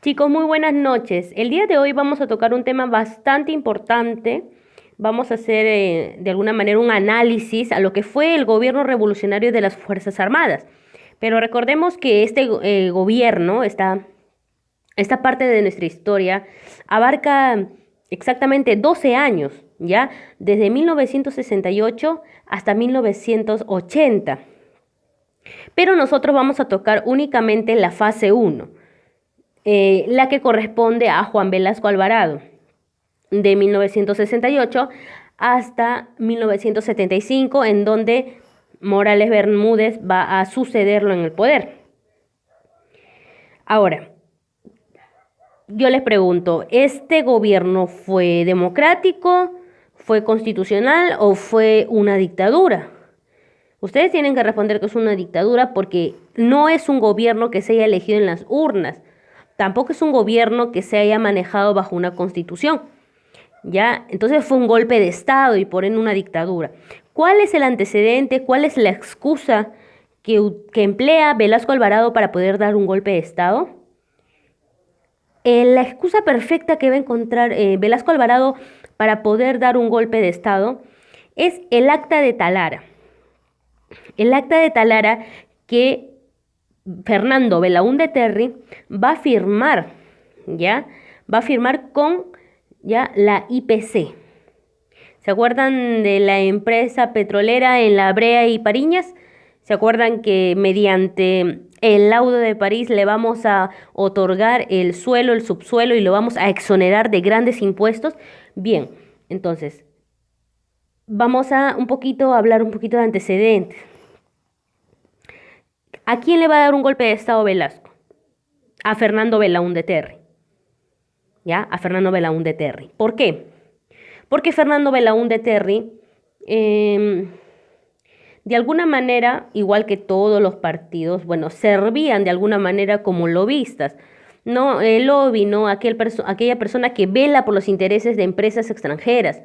Chicos, muy buenas noches. El día de hoy vamos a tocar un tema bastante importante. Vamos a hacer de alguna manera un análisis a lo que fue el gobierno revolucionario de las Fuerzas Armadas. Pero recordemos que este gobierno, esta parte de nuestra historia, abarca exactamente 12 años, ¿ya? Desde 1968 hasta 1980. Pero nosotros vamos a tocar únicamente la fase uno, la que corresponde a Juan Velasco Alvarado, de 1968 hasta 1975, en donde Morales Bermúdez va a sucederlo en el poder. Ahora, yo les pregunto, ¿este gobierno fue democrático, fue constitucional o fue una dictadura? Ustedes tienen que responder que es una dictadura porque no es un gobierno que se haya elegido en las urnas. Tampoco es un gobierno que se haya manejado bajo una constitución, ¿ya? Entonces fue un golpe de Estado y por ende una dictadura. ¿Cuál es el antecedente? ¿Cuál es la excusa que emplea Velasco Alvarado para poder dar un golpe de Estado? La excusa perfecta que va a encontrar Velasco Alvarado para poder dar un golpe de Estado es el Acta de Talara. El Acta de Talara que Fernando Belaúnde Terry va a firmar, ¿ya? Va a firmar con, ¿ya?, la IPC. ¿Se acuerdan de la empresa petrolera en La Brea y Pariñas? ¿Se acuerdan que mediante el laudo de París le vamos a otorgar el suelo, el subsuelo y lo vamos a exonerar de grandes impuestos? Bien, entonces, vamos a hablar un poquito de antecedentes. ¿A quién le va a dar un golpe de Estado Velasco? A Fernando Belaúnde Terry. ¿Ya? A Fernando Belaúnde Terry. ¿Por qué? Porque Fernando Belaúnde Terry, de alguna manera, igual que todos los partidos, bueno, servían de alguna manera como lobistas. ¿No? El lobby, ¿no? Aquella persona que vela por los intereses de empresas extranjeras,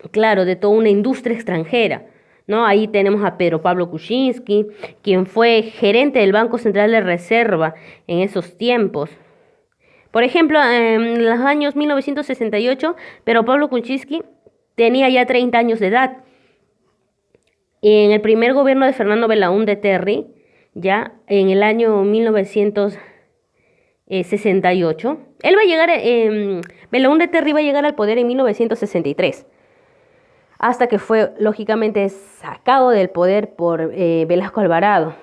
claro, de toda una industria extranjera. ¿No? Ahí tenemos a Pedro Pablo Kuczynski, quien fue gerente del Banco Central de Reserva en esos tiempos. Por ejemplo, en los años 1968, Pedro Pablo Kuczynski tenía ya 30 años de edad. En el primer gobierno de Fernando Belaúnde Terry, ya en el año 1968, él va a llegar, Belaúnde Terry va a llegar al poder en 1963. Hasta que fue, lógicamente, sacado del poder por Velasco Alvarado.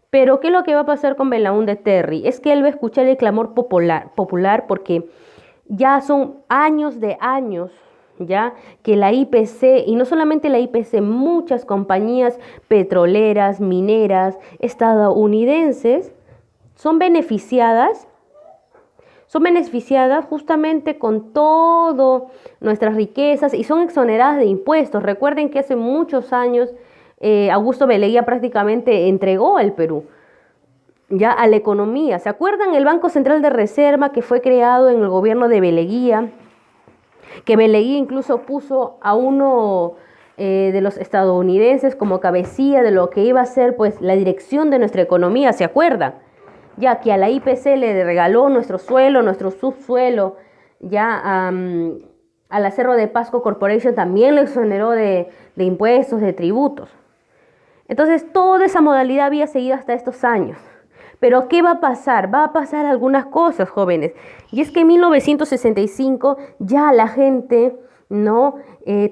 Pero, ¿qué es lo que va a pasar con Belaúnde Terry? Es que él va a escuchar el clamor popular porque ya son años de años, ya que la IPC, y no solamente la IPC, muchas compañías petroleras, mineras, estadounidenses, son beneficiadas justamente con todo nuestras riquezas y son exoneradas de impuestos. Recuerden que hace muchos años Augusto Beleguía prácticamente entregó el Perú ya a la economía. ¿Se acuerdan el Banco Central de Reserva que fue creado en el gobierno de Beleguía? Que Beleguía incluso puso a uno de los estadounidenses como cabecilla de lo que iba a ser pues la dirección de nuestra economía, ¿se acuerdan? Ya que a la IPC le regaló nuestro suelo, nuestro subsuelo, ya a la Cerro de Pasco Corporation también lo exoneró de impuestos, de tributos. Entonces, toda esa modalidad había seguido hasta estos años. Pero, ¿qué va a pasar? Va a pasar algunas cosas, jóvenes. Y es que en 1965 ya la gente no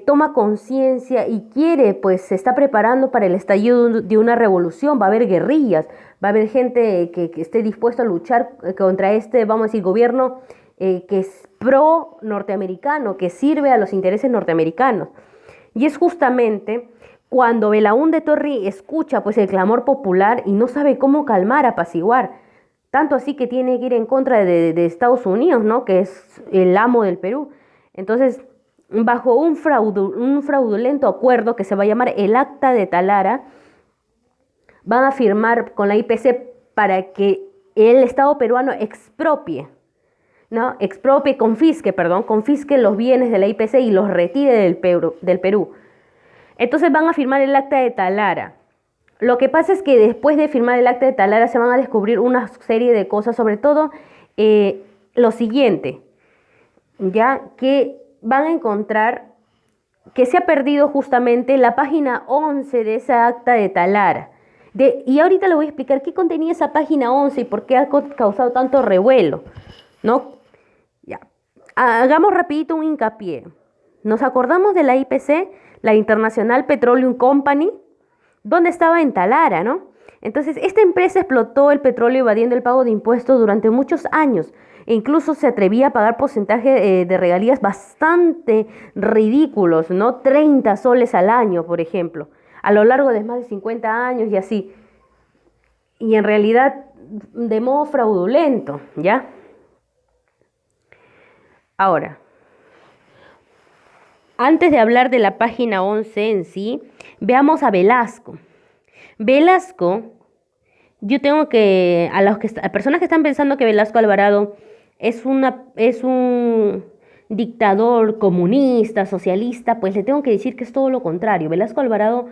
toma conciencia y quiere, pues se está preparando para el estallido de una revolución. Va a haber guerrillas, va a haber gente que esté dispuesta a luchar contra este, vamos a decir, gobierno que es pro norteamericano, que sirve a los intereses norteamericanos. Y es justamente cuando Belaúnde Terry escucha pues el clamor popular y no sabe cómo calmar, apaciguar. Tanto así que tiene que ir en contra de Estados Unidos, ¿no? Que es el amo del Perú. Entonces, bajo un fraudulento acuerdo que se va a llamar el Acta de Talara, van a firmar con la IPC para que el Estado peruano confisque los bienes de la IPC y los retire del Perú. Entonces van a firmar el Acta de Talara. Lo que pasa es que después de firmar el acta de Talara se van a descubrir una serie de cosas, sobre todo lo siguiente, ya que van a encontrar que se ha perdido justamente la página 11 de esa acta de Talara. Y ahorita le voy a explicar qué contenía esa página 11 y por qué ha causado tanto revuelo, ¿no? Ya. Hagamos rapidito un hincapié. Nos acordamos de la IPC, la International Petroleum Company, donde estaba en Talara, ¿no? Entonces, esta empresa explotó el petróleo evadiendo el pago de impuestos durante muchos años e incluso se atrevía a pagar porcentaje de regalías bastante ridículos, ¿no? 30 soles al año, por ejemplo, a lo largo de más de 50 años y así. Y en realidad, de modo fraudulento, ¿ya? Ahora, antes de hablar de la página 11 en sí, veamos a Velasco. Velasco, yo tengo que, a personas que están pensando que Velasco Alvarado es un dictador comunista, socialista, pues le tengo que decir que es todo lo contrario. Velasco Alvarado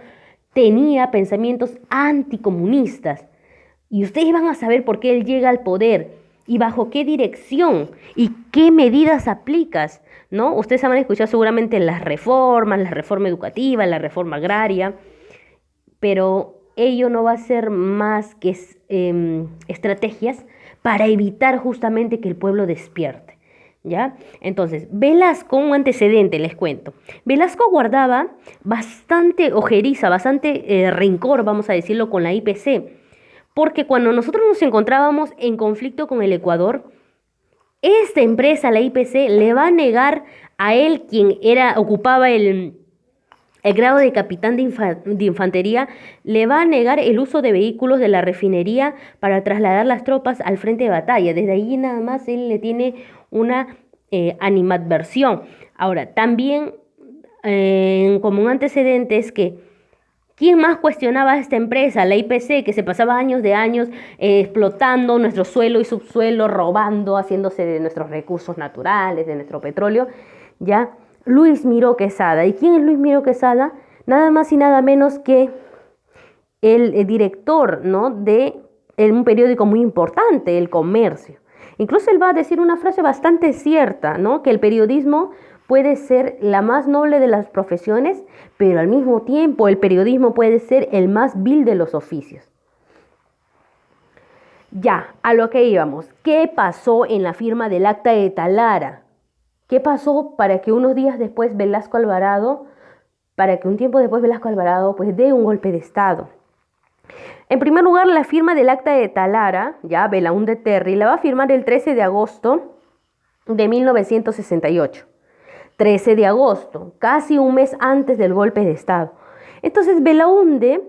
tenía pensamientos anticomunistas y ustedes van a saber por qué él llega al poder y bajo qué dirección y qué medidas aplicas, ¿no? Ustedes habrán escuchado seguramente las reforma educativa, la reforma agraria, pero ello no va a ser más que estrategias para evitar justamente que el pueblo despierte, ¿ya? Entonces, Velasco, un antecedente, les cuento. Velasco guardaba bastante ojeriza, bastante rencor, vamos a decirlo, con la IPC, porque cuando nosotros nos encontrábamos en conflicto con el Ecuador, esta empresa, la IPC, le va a negar a él, quien ocupaba el grado de capitán de infantería, le va a negar el uso de vehículos de la refinería para trasladar las tropas al frente de batalla. Desde allí nada más él le tiene una animadversión. Ahora, también como un antecedente es que ¿quién más cuestionaba a esta empresa, la IPC, que se pasaba años de años explotando nuestro suelo y subsuelo, robando, haciéndose de nuestros recursos naturales, de nuestro petróleo? ¿Ya? Luis Miró Quesada. ¿Y quién es Luis Miró Quesada? Nada más y nada menos que el director, ¿no?, de un periódico muy importante, El Comercio. Incluso él va a decir una frase bastante cierta, ¿no?, que el periodismo puede ser la más noble de las profesiones, pero al mismo tiempo el periodismo puede ser el más vil de los oficios. Ya, a lo que íbamos. ¿Qué pasó en la firma del acta de Talara? ¿Qué pasó para que un tiempo después Velasco Alvarado pues dé un golpe de Estado? En primer lugar, la firma del acta de Talara, ya Belaúnde Terry, la va a firmar el 13 de agosto de 1968. 13 de agosto, casi un mes antes del golpe de Estado. Entonces Belaúnde,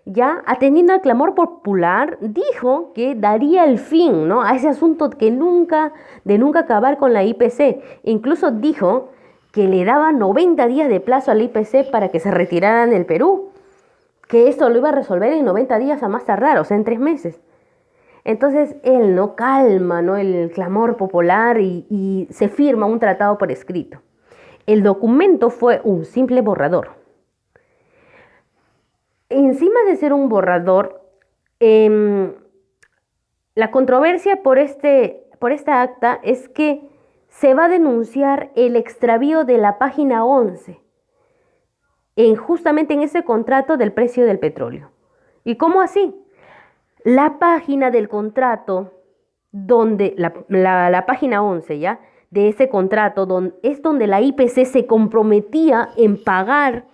ya atendiendo al clamor popular, dijo que daría el fin, ¿no?, a ese asunto de nunca acabar con la IPC. Incluso dijo que le daba 90 días de plazo a la IPC para que se retiraran del Perú, que esto lo iba a resolver en 90 días a más tardar, o sea, en 3 meses. Entonces él no calma, ¿no?, el clamor popular y se firma un tratado por escrito. El documento fue un simple borrador. Encima de ser un borrador, la controversia por esta acta es que se va a denunciar el extravío de la página 11, justamente en ese contrato del precio del petróleo. ¿Y cómo así? La página del contrato, donde la página 11, ¿ya?, de ese contrato, es donde la IPC se comprometía en pagar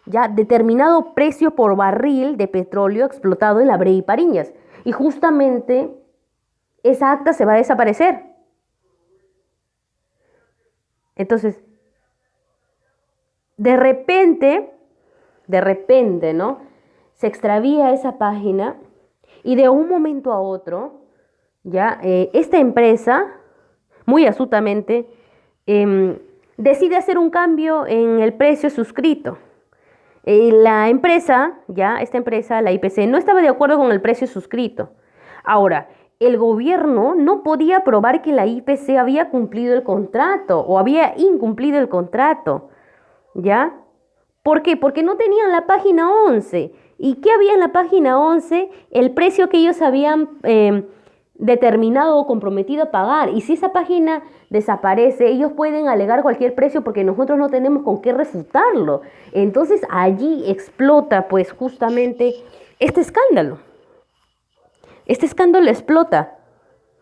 ya determinado precio por barril de petróleo explotado en la Brea y Pariñas. Y justamente esa acta se va a desaparecer. Entonces, de repente, ¿no?, se extravía esa página y de un momento a otro, ya esta empresa, muy astutamente, decide hacer un cambio en el precio suscrito. La empresa, esta empresa, la IPC, no estaba de acuerdo con el precio suscrito. Ahora, el gobierno no podía probar que la IPC había cumplido el contrato o había incumplido el contrato, ¿ya? ¿Por qué? Porque no tenían la página 11 ¿Y qué había en la página 11? El precio que ellos habían determinado o comprometido a pagar. Y si esa página desaparece, ellos pueden alegar cualquier precio porque nosotros no tenemos con qué refutarlo. Entonces allí explota pues justamente este escándalo. Este escándalo explota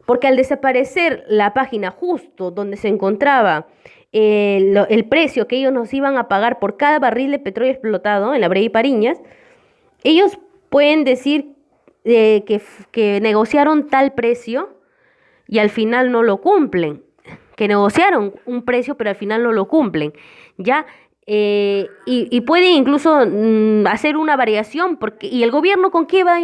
porque al desaparecer la página justo donde se encontraba el precio que ellos nos iban a pagar por cada barril de petróleo explotado en la Brea y Pariñas, ellos pueden decir que negociaron tal precio y al final no lo cumplen, que negociaron un precio pero al final no lo cumplen, ¿ya? Y pueden incluso hacer una variación, porque, ¿y el gobierno con qué va,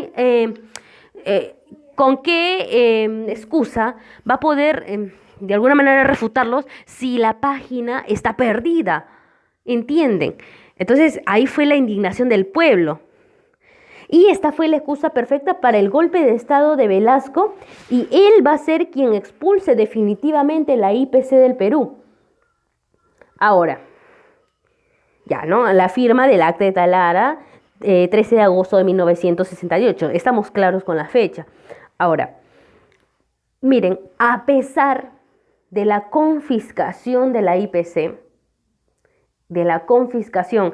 con qué excusa va a poder de alguna manera refutarlos si la página está perdida? ¿Entienden? Entonces ahí fue la indignación del pueblo. Y esta fue la excusa perfecta para el golpe de estado de Velasco y él va a ser quien expulse definitivamente la IPC del Perú. Ahora, ya, ¿no? La firma del Acta de Talara, 13 de agosto de 1968. Estamos claros con la fecha. Ahora, miren, a pesar de la confiscación de la IPC, de la confiscación,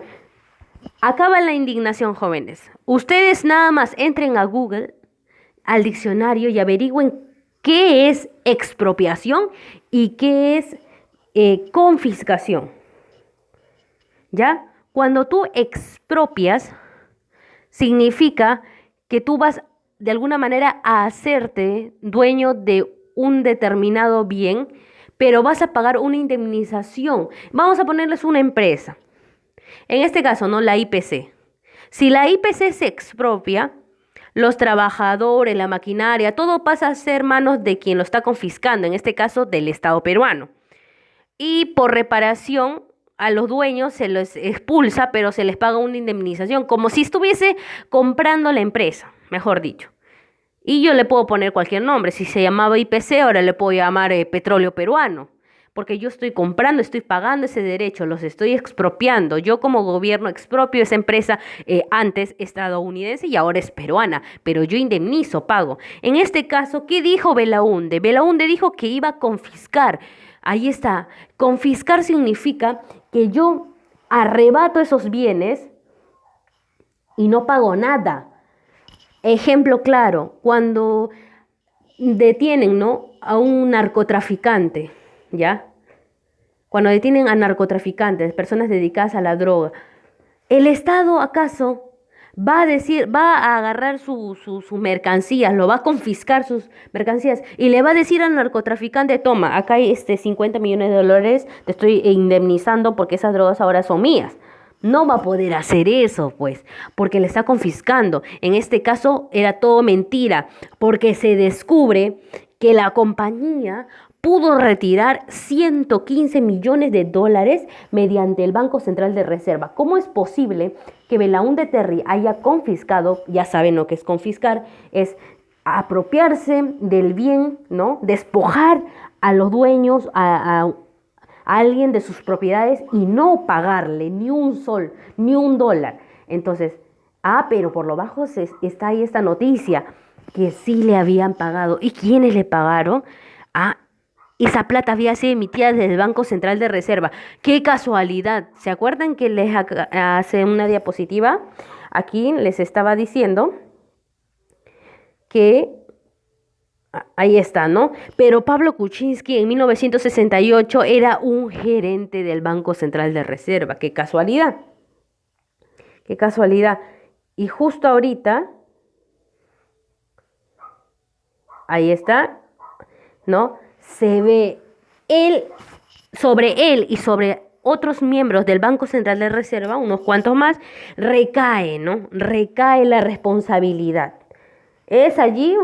acaba la indignación, jóvenes. Ustedes nada más entren a Google, al diccionario y averigüen qué es expropiación y qué es confiscación. ¿Ya? Cuando tú expropias, significa que tú vas de alguna manera a hacerte dueño de un determinado bien, pero vas a pagar una indemnización. Vamos a ponerles una empresa. En este caso, ¿no? La IPC. Si la IPC se expropia, los trabajadores, la maquinaria, todo pasa a ser manos de quien lo está confiscando, en este caso del Estado peruano. Y por reparación a los dueños se los expulsa, pero se les paga una indemnización, como si estuviese comprando la empresa, mejor dicho. Y yo le puedo poner cualquier nombre. Si se llamaba IPC, ahora le puedo llamar Petróleo Peruano. Porque yo estoy comprando, estoy pagando ese derecho, los estoy expropiando. Yo como gobierno expropio esa empresa antes estadounidense y ahora es peruana, pero yo indemnizo, pago. En este caso, ¿qué dijo Belaúnde? Belaúnde dijo que iba a confiscar. Ahí está. Confiscar significa que yo arrebato esos bienes y no pago nada. Ejemplo claro, cuando detienen, ¿no?, a un narcotraficante, ¿ya? Cuando detienen a narcotraficantes, personas dedicadas a la droga, ¿el Estado acaso va a decir, va a agarrar sus mercancías, lo va a confiscar sus mercancías y le va a decir al narcotraficante, toma, acá hay 50 millones de dólares, te estoy indemnizando porque esas drogas ahora son mías? No va a poder hacer eso, pues, porque le está confiscando. En este caso era todo mentira, porque se descubre que la compañía pudo retirar 115 millones de dólares mediante el Banco Central de Reserva. ¿Cómo es posible que Belaúnde Terry haya confiscado? Ya saben lo que es confiscar, es apropiarse del bien, ¿no? Despojar a los dueños, a alguien de sus propiedades y no pagarle ni un sol, ni un dólar. Entonces, pero por lo bajo está ahí esta noticia que sí le habían pagado. ¿Y quiénes le pagaron? Esa plata había sido emitida desde el Banco Central de Reserva. ¡Qué casualidad! ¿Se acuerdan que les hace una diapositiva? Aquí les estaba diciendo que ahí está, ¿no? Pero Pablo Kuczynski en 1968 era un gerente del Banco Central de Reserva. ¡Qué casualidad! ¡Qué casualidad! Y justo ahorita, ahí está, ¿no? Se ve sobre él y sobre otros miembros del Banco Central de Reserva, unos cuantos más, recae, ¿no? Recae la responsabilidad. Es allí,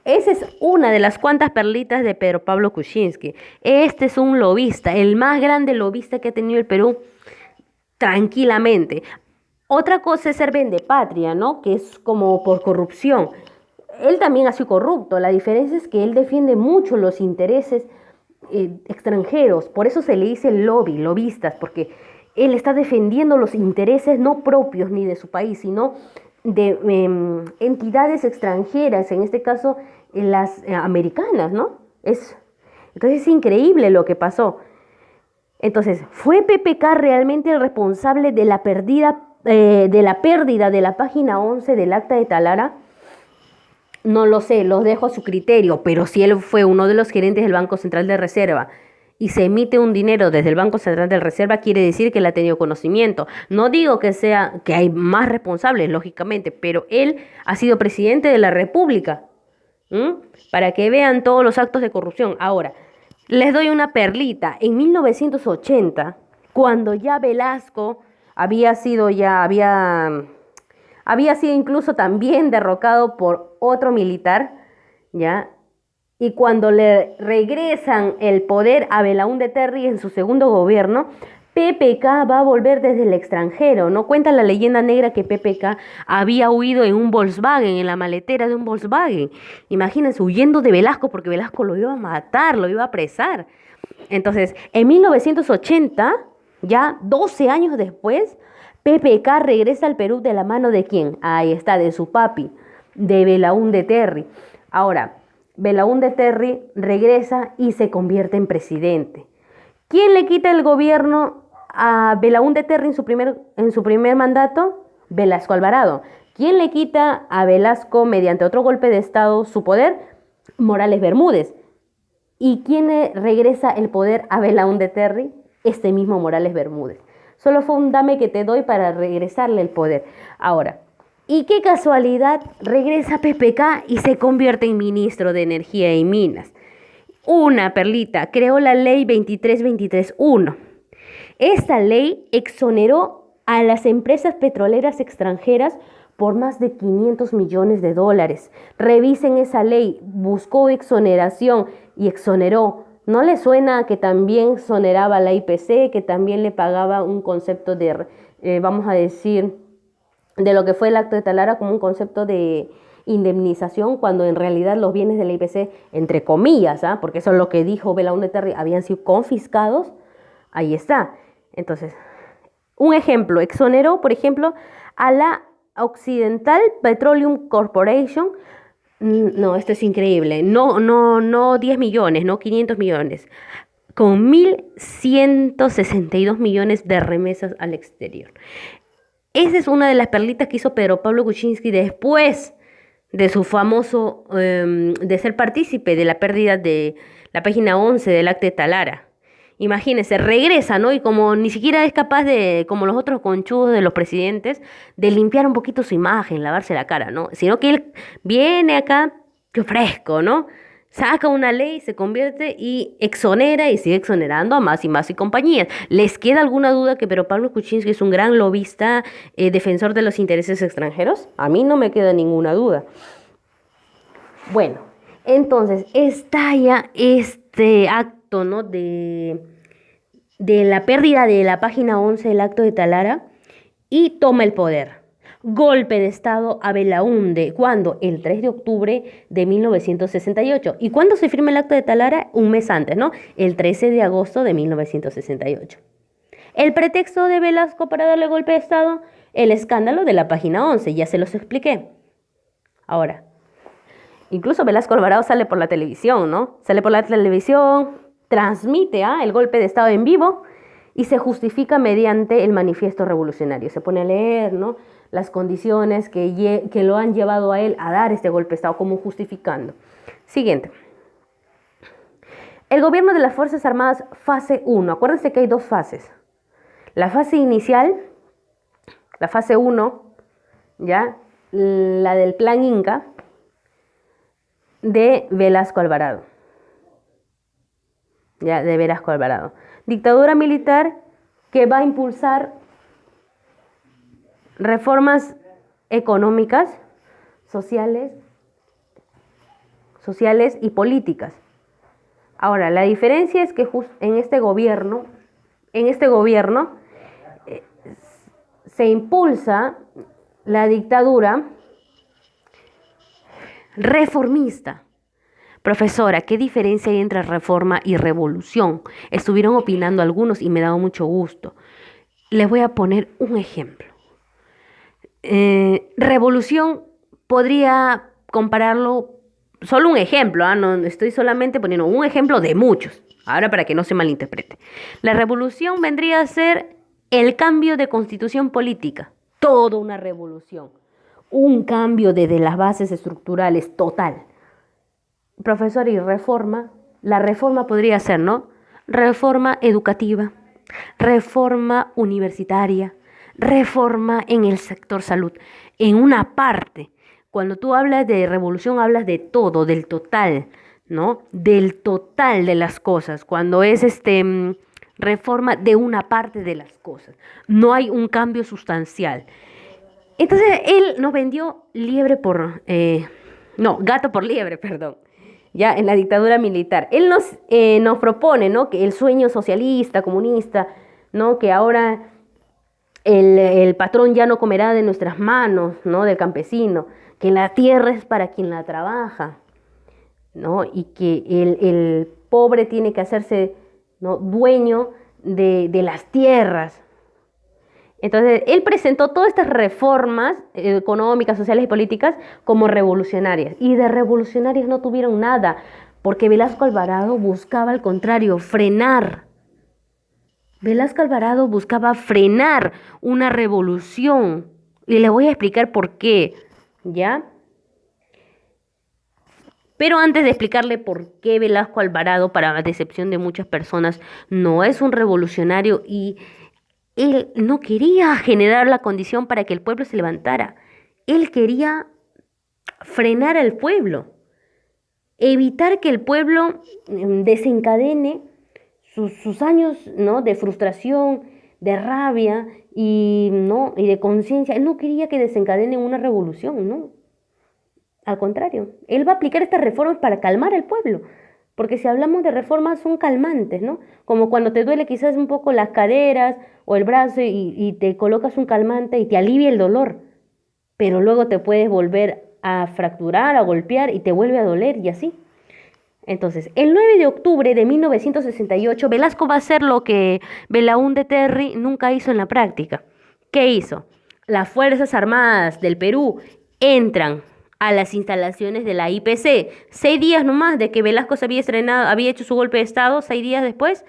esa es una de las cuantas perlitas de Pedro Pablo Kuczynski. Este es un lobista, el más grande lobista que ha tenido el Perú, tranquilamente. Otra cosa es ser vendepatria, ¿no? Que es como por corrupción. Él también ha sido corrupto. La diferencia es que él defiende mucho los intereses extranjeros. Por eso se le dice lobistas, porque él está defendiendo los intereses no propios ni de su país, sino entidades extranjeras, en este caso las americanas, ¿no? Entonces es increíble lo que pasó. Entonces, ¿fue PPK realmente el responsable de la pérdida de la página 11 del Acta de Talara? No lo sé, los dejo a su criterio, pero si él fue uno de los gerentes del Banco Central de Reserva y se emite un dinero desde el Banco Central de Reserva, quiere decir que él ha tenido conocimiento. No digo que hay más responsables, lógicamente, pero él ha sido presidente de la República. ¿Mm? Para que vean todos los actos de corrupción. Ahora, les doy una perlita. En 1980, cuando ya Velasco había sido incluso también derrocado por otro militar, ¿ya? Y cuando le regresan el poder a Belaúnde Terry en su segundo gobierno, PPK va a volver desde el extranjero. No cuenta la leyenda negra que PPK había huido en un Volkswagen, en la maletera de un Volkswagen. Imagínense, huyendo de Velasco porque Velasco lo iba a matar, lo iba a apresar. Entonces, en 1980, ya 12 años después, PPK regresa al Perú de la mano de ¿quién? Ahí está, de su papi, de Belaúnde Terry. Ahora, Belaúnde Terry regresa y se convierte en presidente. ¿Quién le quita el gobierno a Belaúnde Terry en su primer mandato? Velasco Alvarado. ¿Quién le quita a Velasco mediante otro golpe de Estado su poder? Morales Bermúdez. ¿Y quién le regresa el poder a Belaúnde Terry? Este mismo Morales Bermúdez. Solo fue un dame que te doy para regresarle el poder. Ahora, y qué casualidad, regresa PPK y se convierte en ministro de Energía y Minas. Una perlita, creó la ley 2323-1. Esta ley exoneró a las empresas petroleras extranjeras por más de 500 millones de dólares. Revisen esa ley, buscó exoneración y exoneró. ¿No le suena que también exoneraba la IPC, que también le pagaba un concepto de, vamos a decir, de lo que fue el Acto de Talara como un concepto de indemnización, cuando en realidad los bienes de la IPC, entre comillas, porque eso es lo que dijo Belaúnde Terry, habían sido confiscados? Ahí está. Entonces, un ejemplo, exoneró, por ejemplo, a la Occidental Petroleum Corporation. No, esto es increíble. No 10 millones, no 500 millones. Con 1.162 millones de remesas al exterior. Esa es una de las perlitas que hizo Pedro Pablo Kuczynski después de su famoso, de ser partícipe de la pérdida de la página 11 del Acta de Talara. Imagínense, regresa, ¿no? Y como ni siquiera es capaz de, como los otros conchudos de los presidentes, de limpiar un poquito su imagen, lavarse la cara, ¿no? Sino que él viene acá, qué fresco, ¿no? Saca una ley, se convierte y exonera y sigue exonerando a más y compañías. ¿Les queda alguna duda que Pedro Pablo Kuczynski es un gran lobista, defensor de los intereses extranjeros? A mí no me queda ninguna duda. Bueno, entonces estalla este acto, ¿no? de la pérdida de la página 11 del Acto de Talara y toma el poder. Golpe de Estado a Belaúnde. ¿Cuándo? El 3 de octubre de 1968. ¿Y cuándo se firma el Acto de Talara? Un mes antes, ¿no? El 13 de agosto de 1968. El pretexto de Velasco para darle golpe de Estado, el escándalo de la página 11, ya se los expliqué. Ahora, incluso Velasco Alvarado sale por la televisión, ¿no? Sale por la televisión, transmite el golpe de Estado en vivo y se justifica mediante el manifiesto revolucionario. Se pone a leer, ¿no?, las condiciones que lo han llevado a él a dar este golpe de Estado, como justificando. Siguiente. El gobierno de las Fuerzas Armadas, fase 1. Acuérdense que hay dos fases. La fase inicial, la fase 1, ¿ya? La del Plan Inca, de Velasco Alvarado. Ya, de Velasco Alvarado. Dictadura militar que va a impulsar reformas económicas, sociales y políticas. Ahora, la diferencia es que en este gobierno se impulsa la dictadura reformista. Profesora, ¿qué diferencia hay entre reforma y revolución? Estuvieron opinando algunos y me ha dado mucho gusto. Les voy a poner un ejemplo. Revolución podría compararlo, solo un ejemplo, no estoy solamente poniendo un ejemplo de muchos, ahora para que no se malinterprete. La revolución vendría a ser el cambio de constitución política, toda una revolución, un cambio desde las bases estructurales total. Profesor, y reforma, la reforma podría ser, ¿no? Reforma educativa, reforma universitaria, reforma en el sector salud. En una parte, cuando tú hablas de revolución, hablas de todo, del total, ¿no? Del total de las cosas. Cuando es reforma de una parte de las cosas. No hay un cambio sustancial. Entonces, él nos vendió gato por liebre, perdón, ya en la dictadura militar. Él nos propone, ¿no? Que el sueño socialista, comunista, ¿no? Que ahora el patrón ya no comerá de nuestras manos, ¿no? Del campesino, que la tierra es para quien la trabaja, ¿no? Y que el pobre tiene que hacerse, ¿no? Dueño de las tierras. Entonces, él presentó todas estas reformas económicas, sociales y políticas como revolucionarias. Y de revolucionarias no tuvieron nada, porque Velasco Alvarado buscaba al contrario, frenar. Velasco Alvarado buscaba frenar una revolución. Y le voy a explicar por qué, ¿ya? Pero antes de explicarle por qué Velasco Alvarado, para la decepción de muchas personas, no es un revolucionario y él no quería generar la condición para que el pueblo se levantara. Él quería frenar al pueblo, evitar que el pueblo desencadene sus años, ¿no? De frustración, de rabia y de conciencia. Él no quería que desencadene una revolución, ¿no? Al contrario, él va a aplicar estas reformas para calmar al pueblo. Porque si hablamos de reformas son calmantes, ¿no? Como cuando te duele quizás un poco las caderas o el brazo y te colocas un calmante y te alivia el dolor. Pero luego te puedes volver a fracturar, a golpear y te vuelve a doler y así. Entonces, el 9 de octubre de 1968, Velasco va a hacer lo que Belaúnde Terry nunca hizo en la práctica. ¿Qué hizo? Las Fuerzas Armadas del Perú entran a las instalaciones de la IPC. 6 días nomás de que Velasco se había hecho su golpe de estado, 6 días después,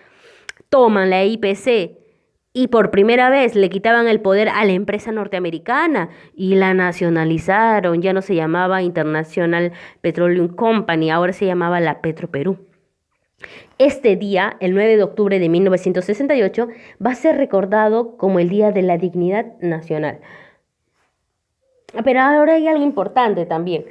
toman la IPC y por primera vez le quitaban el poder a la empresa norteamericana y la nacionalizaron. Ya no se llamaba International Petroleum Company, ahora se llamaba la Petroperú. Este día, el 9 de octubre de 1968, va a ser recordado como el Día de la Dignidad Nacional. Pero ahora hay algo importante también.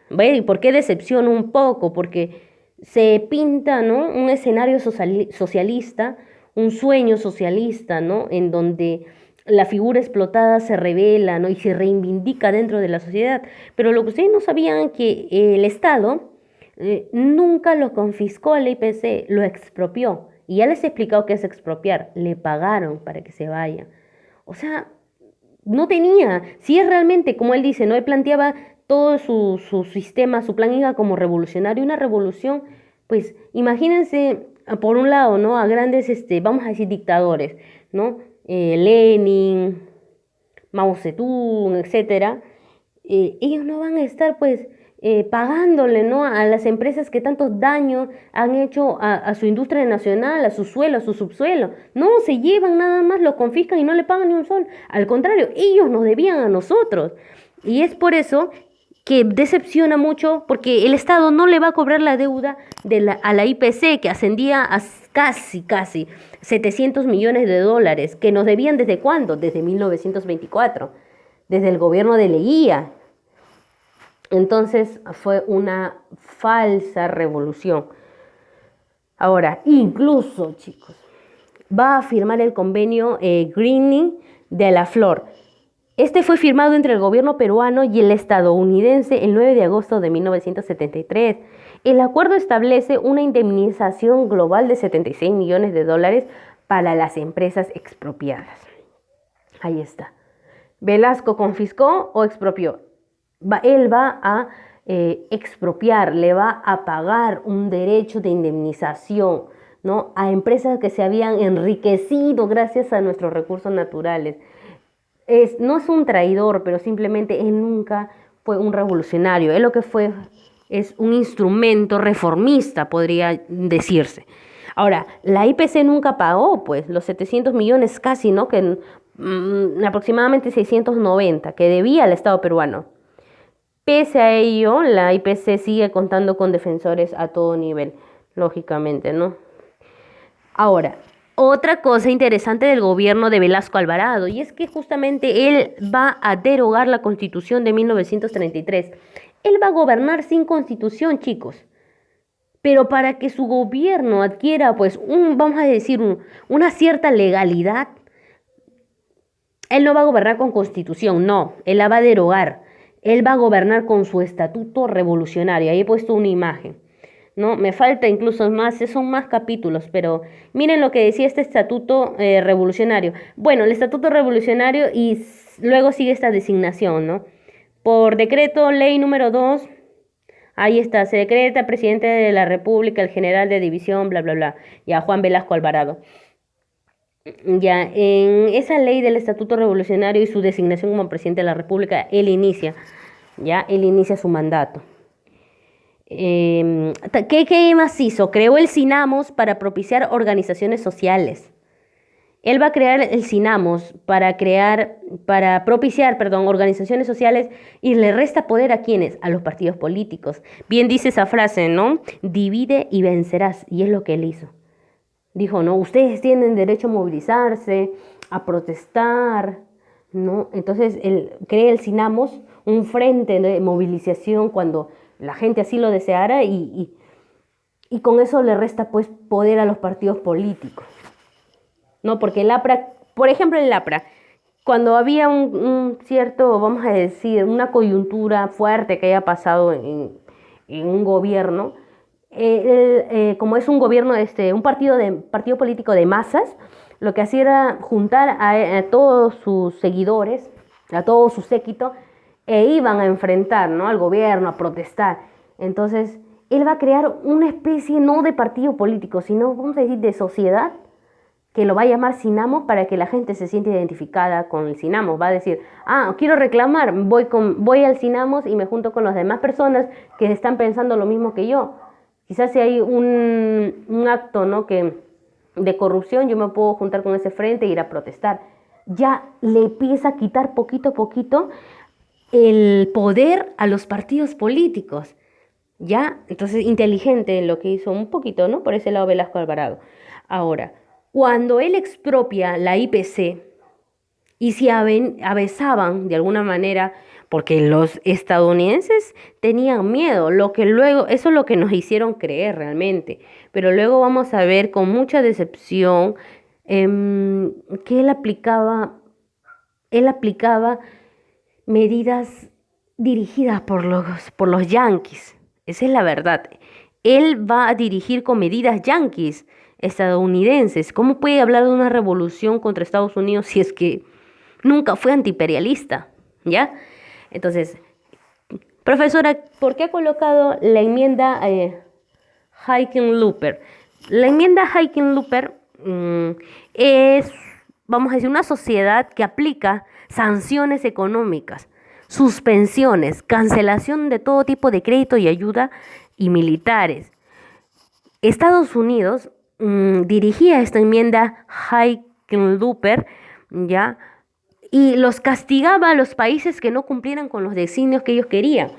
¿Ve? ¿Y por qué decepciona un poco? Porque se pinta, ¿no? Un escenario socialista, un sueño socialista, ¿no? En donde la figura explotada se revela, ¿no? Y se reivindica dentro de la sociedad. Pero lo que ustedes no sabían es que el Estado nunca lo confiscó a la IPC, lo expropió. Y ya les he explicado qué es expropiar. Le pagaron para que se vaya. O sea, no tenía, si es realmente, como él dice, ¿no? Él planteaba todo su sistema, su plan iba como revolucionario, una revolución, pues imagínense, por un lado, ¿no? A grandes, vamos a decir, dictadores, ¿no? Lenin, Mao Zedong, etcétera. Ellos no van a estar, pues, pagándole, ¿no? A las empresas que tantos daños han hecho a su industria nacional, a su suelo, a su subsuelo. No, se llevan nada más, lo confiscan y no le pagan ni un sol. Al contrario, ellos nos debían a nosotros. Y es por eso que decepciona mucho, porque el Estado no le va a cobrar la deuda a la IPC, que ascendía a casi 700 millones de dólares, que nos debían ¿desde cuándo? Desde 1924, desde el gobierno de Leguía. Entonces fue una falsa revolución. Ahora, incluso, chicos, va a firmar el convenio Greening de la Flor. Este fue firmado entre el gobierno peruano y el estadounidense el 9 de agosto de 1973. El acuerdo establece una indemnización global de 76 millones de dólares para las empresas expropiadas. Ahí está. ¿Velasco confiscó o expropió? Él va a expropiar, le va a pagar un derecho de indemnización, ¿no? A empresas que se habían enriquecido gracias a nuestros recursos naturales. no es un traidor, pero simplemente él nunca fue un revolucionario. Él lo que fue es un instrumento reformista, podría decirse. Ahora, la IPC nunca pagó, pues, los 700 millones casi, ¿no? Que aproximadamente 690 que debía el Estado peruano. Pese a ello, la IPC sigue contando con defensores a todo nivel, lógicamente, ¿no? Ahora, otra cosa interesante del gobierno de Velasco Alvarado, y es que justamente él va a derogar la Constitución de 1933. Él va a gobernar sin constitución, chicos. Pero para que su gobierno adquiera, pues, vamos a decir, una cierta legalidad, él no va a gobernar con constitución, no, él la va a derogar. Él va a gobernar con su estatuto revolucionario. Ahí he puesto una imagen. ¿No? Me falta incluso más, son más capítulos, pero miren lo que decía este estatuto revolucionario. Bueno, el estatuto revolucionario y luego sigue esta designación, ¿no? Por decreto ley número 2, ahí está, se decreta presidente de la República, el general de división, bla, bla, bla, ya Juan Velasco Alvarado. Ya, en esa ley del estatuto revolucionario y su designación como presidente de la República, él inicia su mandato. ¿Qué más hizo? Creó el Cinamos para propiciar organizaciones sociales. Él va a crear el Cinamos para propiciar, perdón, organizaciones sociales y le resta poder a ¿quiénes? A los partidos políticos. Bien dice esa frase, ¿no? Divide y vencerás. Y es lo que él hizo. Dijo, no, ustedes tienen derecho a movilizarse, a protestar, ¿no? Entonces él crea el Cinamos, un frente de movilización cuando la gente así lo deseara y con eso le resta pues poder a los partidos políticos, ¿no? Porque el APRA, por ejemplo el APRA, cuando había un cierto, vamos a decir, una coyuntura fuerte que haya pasado en un gobierno, como es un gobierno, un partido político de masas, lo que hacía era juntar a todos sus seguidores, a todo su séquito, e iban a enfrentar, ¿no? Al gobierno, a protestar. Entonces, él va a crear una especie no de partido político, sino, vamos a decir, de sociedad, que lo va a llamar Cinamo para que la gente se sienta identificada con el Cinamo. Va a decir, quiero reclamar, voy al Cinamos y me junto con las demás personas que están pensando lo mismo que yo. Quizás si hay un acto, ¿no? de corrupción, yo me puedo juntar con ese frente e ir a protestar. Ya le empieza a quitar poquito a poquito el poder a los partidos políticos. ¿Ya? Entonces, inteligente lo que hizo un poquito, ¿no? Por ese lado Velasco Alvarado. Ahora, cuando él expropia la IPC y se avesaban de alguna manera, porque los estadounidenses tenían miedo, eso es lo que nos hicieron creer realmente, pero luego vamos a ver con mucha decepción que él aplicaba medidas dirigidas por los yanquis. Esa es la verdad. Él va a dirigir con medidas yanquis estadounidenses. ¿Cómo puede hablar de una revolución contra Estados Unidos si es que nunca fue antiimperialista? ¿Ya? Entonces, profesora, ¿por qué ha colocado la enmienda Hickenlooper? La enmienda Hickenlooper es, vamos a decir, una sociedad que aplica sanciones económicas, suspensiones, cancelación de todo tipo de crédito y ayuda y militares. Estados Unidos dirigía esta enmienda Hickenlooper, ¿ya? Y los castigaba a los países que no cumplieran con los designios que ellos querían.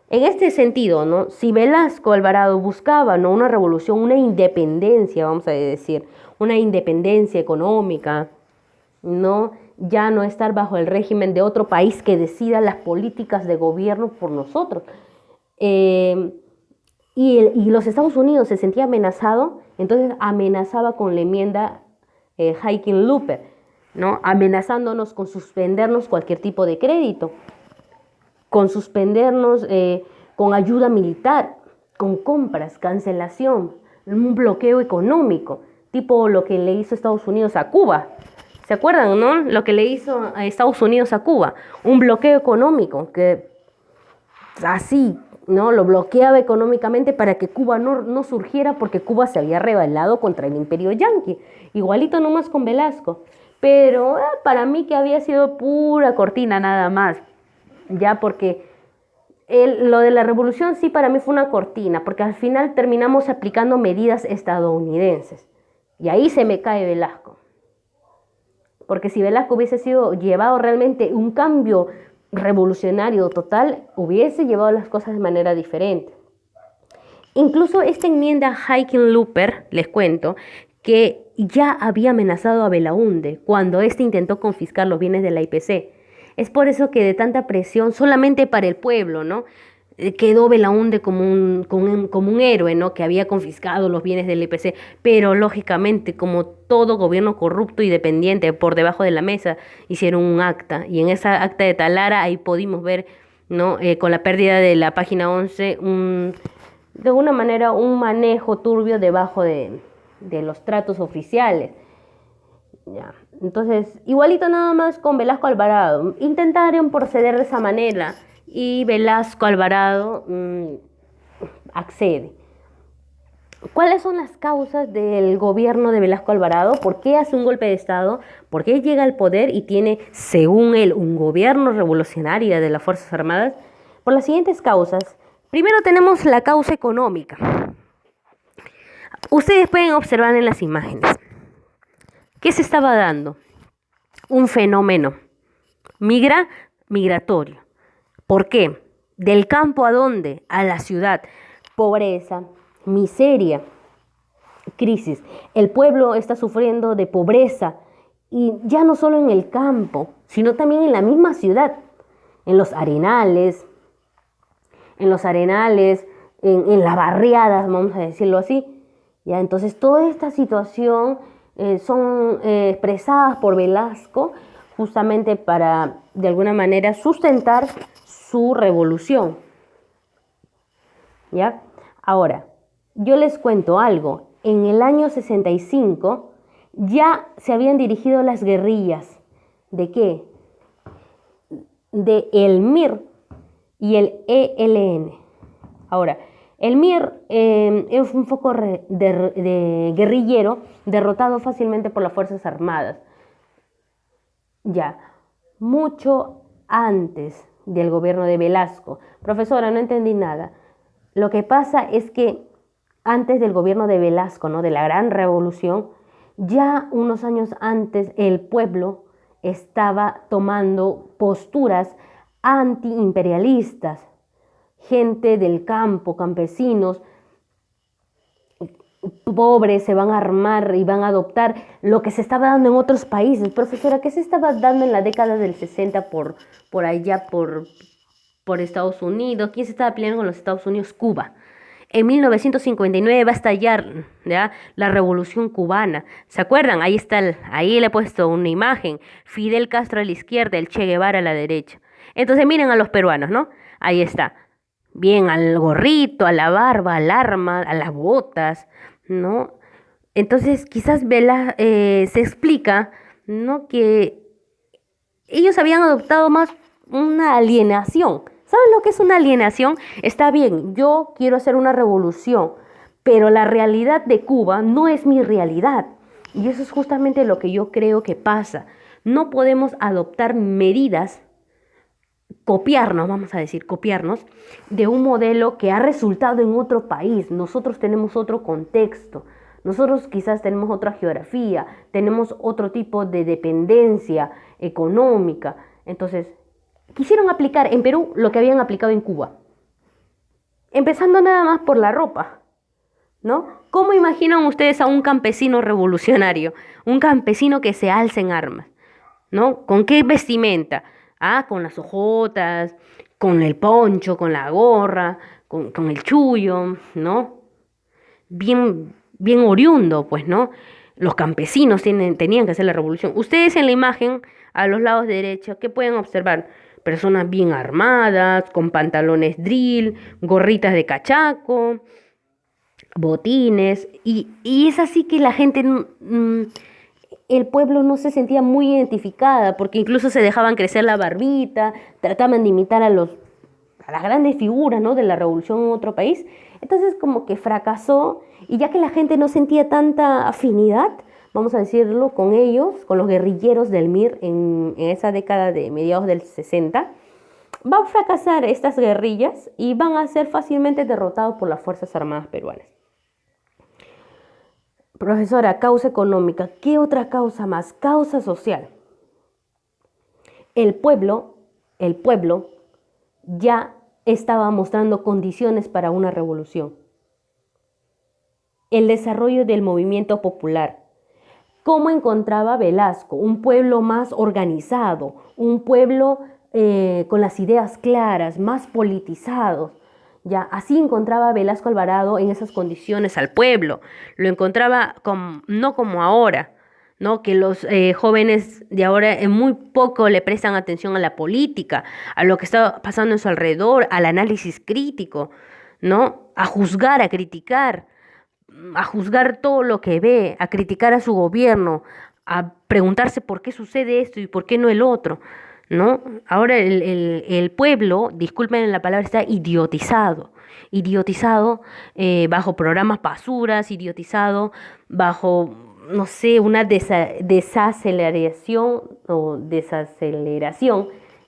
En este sentido, ¿no? Si Velasco Alvarado buscaba, ¿no? Una revolución, una independencia, vamos a decir, una independencia económica, ¿no? Ya no estar bajo el régimen de otro país que decida las políticas de gobierno por nosotros. Y los Estados Unidos se sentía amenazado, entonces amenazaba con la enmienda Hickenlooper, ¿no? Amenazándonos con suspendernos cualquier tipo de crédito, con suspendernos con ayuda militar, con compras, cancelación, un bloqueo económico, tipo lo que le hizo Estados Unidos a Cuba. ¿Se acuerdan, no? Lo que le hizo a Estados Unidos a Cuba, un bloqueo económico que así, ¿no? Lo bloqueaba económicamente para que Cuba no surgiera porque Cuba se había rebelado contra el imperio yanqui. Igualito nomás con Velasco. pero para mí que había sido pura cortina nada más, ya porque lo de la revolución sí para mí fue una cortina, porque al final terminamos aplicando medidas estadounidenses. Y ahí se me cae Velasco. Porque si Velasco hubiese sido llevado realmente un cambio revolucionario total, hubiese llevado las cosas de manera diferente. Incluso esta enmienda Hickenlooper, les cuento, que ya había amenazado a Belaúnde cuando éste intentó confiscar los bienes de la IPC. Es por eso que de tanta presión, solamente para el pueblo, ¿no? Quedó Belaúnde como un héroe, ¿no? Que había confiscado los bienes del IPC, pero lógicamente, como todo gobierno corrupto y dependiente por debajo de la mesa, hicieron un acta, y en esa acta de Talara ahí pudimos ver, ¿no? Con la pérdida de la página 11, de alguna manera un manejo turbio debajo de los tratos oficiales. Ya. Entonces, igualito nada más con Velasco Alvarado. Intentaron proceder de esa manera y Velasco Alvarado accede. ¿Cuáles son las causas del gobierno de Velasco Alvarado? ¿Por qué hace un golpe de Estado? ¿Por qué llega al poder y tiene, según él, un gobierno revolucionario de las Fuerzas Armadas? Por las siguientes causas. Primero tenemos la causa económica. Ustedes pueden observar en las imágenes. ¿Qué se estaba dando? Un fenómeno migratorio. ¿Por qué? ¿Del campo a dónde? A la ciudad. Pobreza, miseria, crisis. El pueblo está sufriendo de pobreza y ya no solo en el campo, sino también en la misma ciudad, en los arenales, en las barriadas, vamos a decirlo así. ¿Ya? Entonces, toda esta situación son expresadas por Velasco justamente para, de alguna manera, sustentar su revolución. ¿Ya? Ahora, yo les cuento algo. En el año 65 ya se habían dirigido las guerrillas. ¿De qué? De el MIR y el ELN. Ahora, el MIR es un foco de guerrillero derrotado fácilmente por las Fuerzas Armadas. Ya, mucho antes del gobierno de Velasco. Profesora, no entendí nada. Lo que pasa es que antes del gobierno de Velasco, ¿no? De la Gran Revolución, ya unos años antes el pueblo estaba tomando posturas antiimperialistas. Gente del campo, campesinos, pobres, se van a armar y van a adoptar lo que se estaba dando en otros países. Profesora, ¿qué se estaba dando en la década del 60 por allá, por Estados Unidos? ¿Quién se estaba peleando con los Estados Unidos? Cuba. En 1959 va a estallar, ¿ya?, la Revolución Cubana. ¿Se acuerdan? Ahí le he puesto una imagen. Fidel Castro a la izquierda, el Che Guevara a la derecha. Entonces miren a los peruanos, ¿no? Ahí está. Bien, al gorrito, a la barba, al arma, a las botas, ¿no? Entonces quizás se explica, ¿no?, que ellos habían adoptado más una alienación. ¿Saben lo que es una alienación? Está bien, yo quiero hacer una revolución, pero la realidad de Cuba no es mi realidad. Y eso es justamente lo que yo creo que pasa. No podemos adoptar medidas, vamos a decir, copiarnos de un modelo que ha resultado en otro país. Nosotros tenemos otro contexto. Nosotros quizás tenemos otra geografía, tenemos otro tipo de dependencia económica. Entonces, quisieron aplicar en Perú lo que habían aplicado en Cuba. Empezando nada más por la ropa, ¿no? ¿Cómo imaginan ustedes a un campesino revolucionario? Un campesino que se alza en armas, ¿no? ¿Con qué vestimenta? Con las hojotas, con el poncho, con la gorra, con el chullo, ¿no? Bien, bien oriundo, pues, ¿no? Los campesinos tenían que hacer la revolución. Ustedes en la imagen, a los lados derecha, ¿qué pueden observar? Personas bien armadas, con pantalones drill, gorritas de cachaco, botines, y es así que la gente, el pueblo no se sentía muy identificada, porque incluso se dejaban crecer la barbita, trataban de imitar a las grandes figuras, ¿no?, de la revolución en otro país. Entonces como que fracasó, y ya que la gente no sentía tanta afinidad, vamos a decirlo, con ellos, con los guerrilleros del MIR en esa década de mediados del 60, va a fracasar estas guerrillas y van a ser fácilmente derrotados por las Fuerzas Armadas peruanas. Profesora, causa económica. ¿Qué otra causa más? Causa social. El pueblo ya estaba mostrando condiciones para una revolución. El desarrollo del movimiento popular. ¿Cómo encontraba Velasco? Un pueblo más organizado, un pueblo con las ideas claras, más politizados. Ya, así encontraba Velasco Alvarado en esas condiciones al pueblo. Lo encontraba no como ahora, ¿no? Que los jóvenes de ahora en muy poco le prestan atención a la política, a lo que está pasando en su alrededor, al análisis crítico, ¿no? A juzgar, a criticar todo lo que ve, a criticar a su gobierno, a preguntarse por qué sucede esto y por qué no el otro, ¿no? Ahora el pueblo, disculpen la palabra, está idiotizado bajo programas basuras, idiotizado bajo, no sé, una desaceleración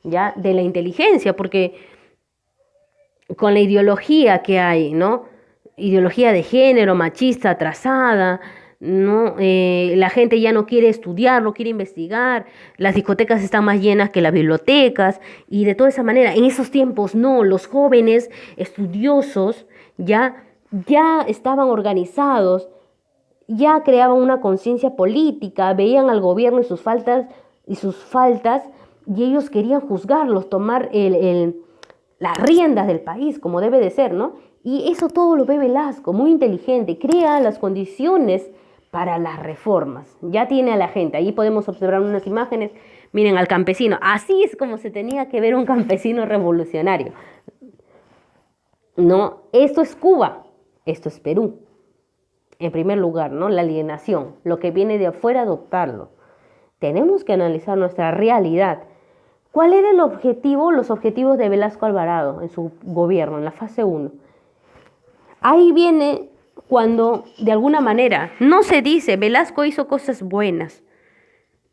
ya de la inteligencia, porque con la ideología que hay, ¿no? Ideología de género, machista, atrasada, ¿no? La gente ya no quiere estudiar, no quiere investigar, las discotecas están más llenas que las bibliotecas, y de toda esa manera, en esos tiempos no, los jóvenes estudiosos ya estaban organizados, ya creaban una conciencia política, veían al gobierno y sus faltas, y ellos querían juzgarlos, tomar las riendas del país, como debe de ser, ¿no? Y eso todo lo ve Velasco, muy inteligente, crea las condiciones para las reformas. Ya tiene a la gente, ahí podemos observar unas imágenes, miren al campesino, así es como se tenía que ver un campesino revolucionario. No, esto es Cuba, esto es Perú. En primer lugar, ¿no? La alienación, lo que viene de afuera, adoptarlo. Tenemos que analizar nuestra realidad. ¿Cuál era los objetivos de Velasco Alvarado en su gobierno, en la fase 1? Ahí viene cuando, de alguna manera, no se dice, Velasco hizo cosas buenas,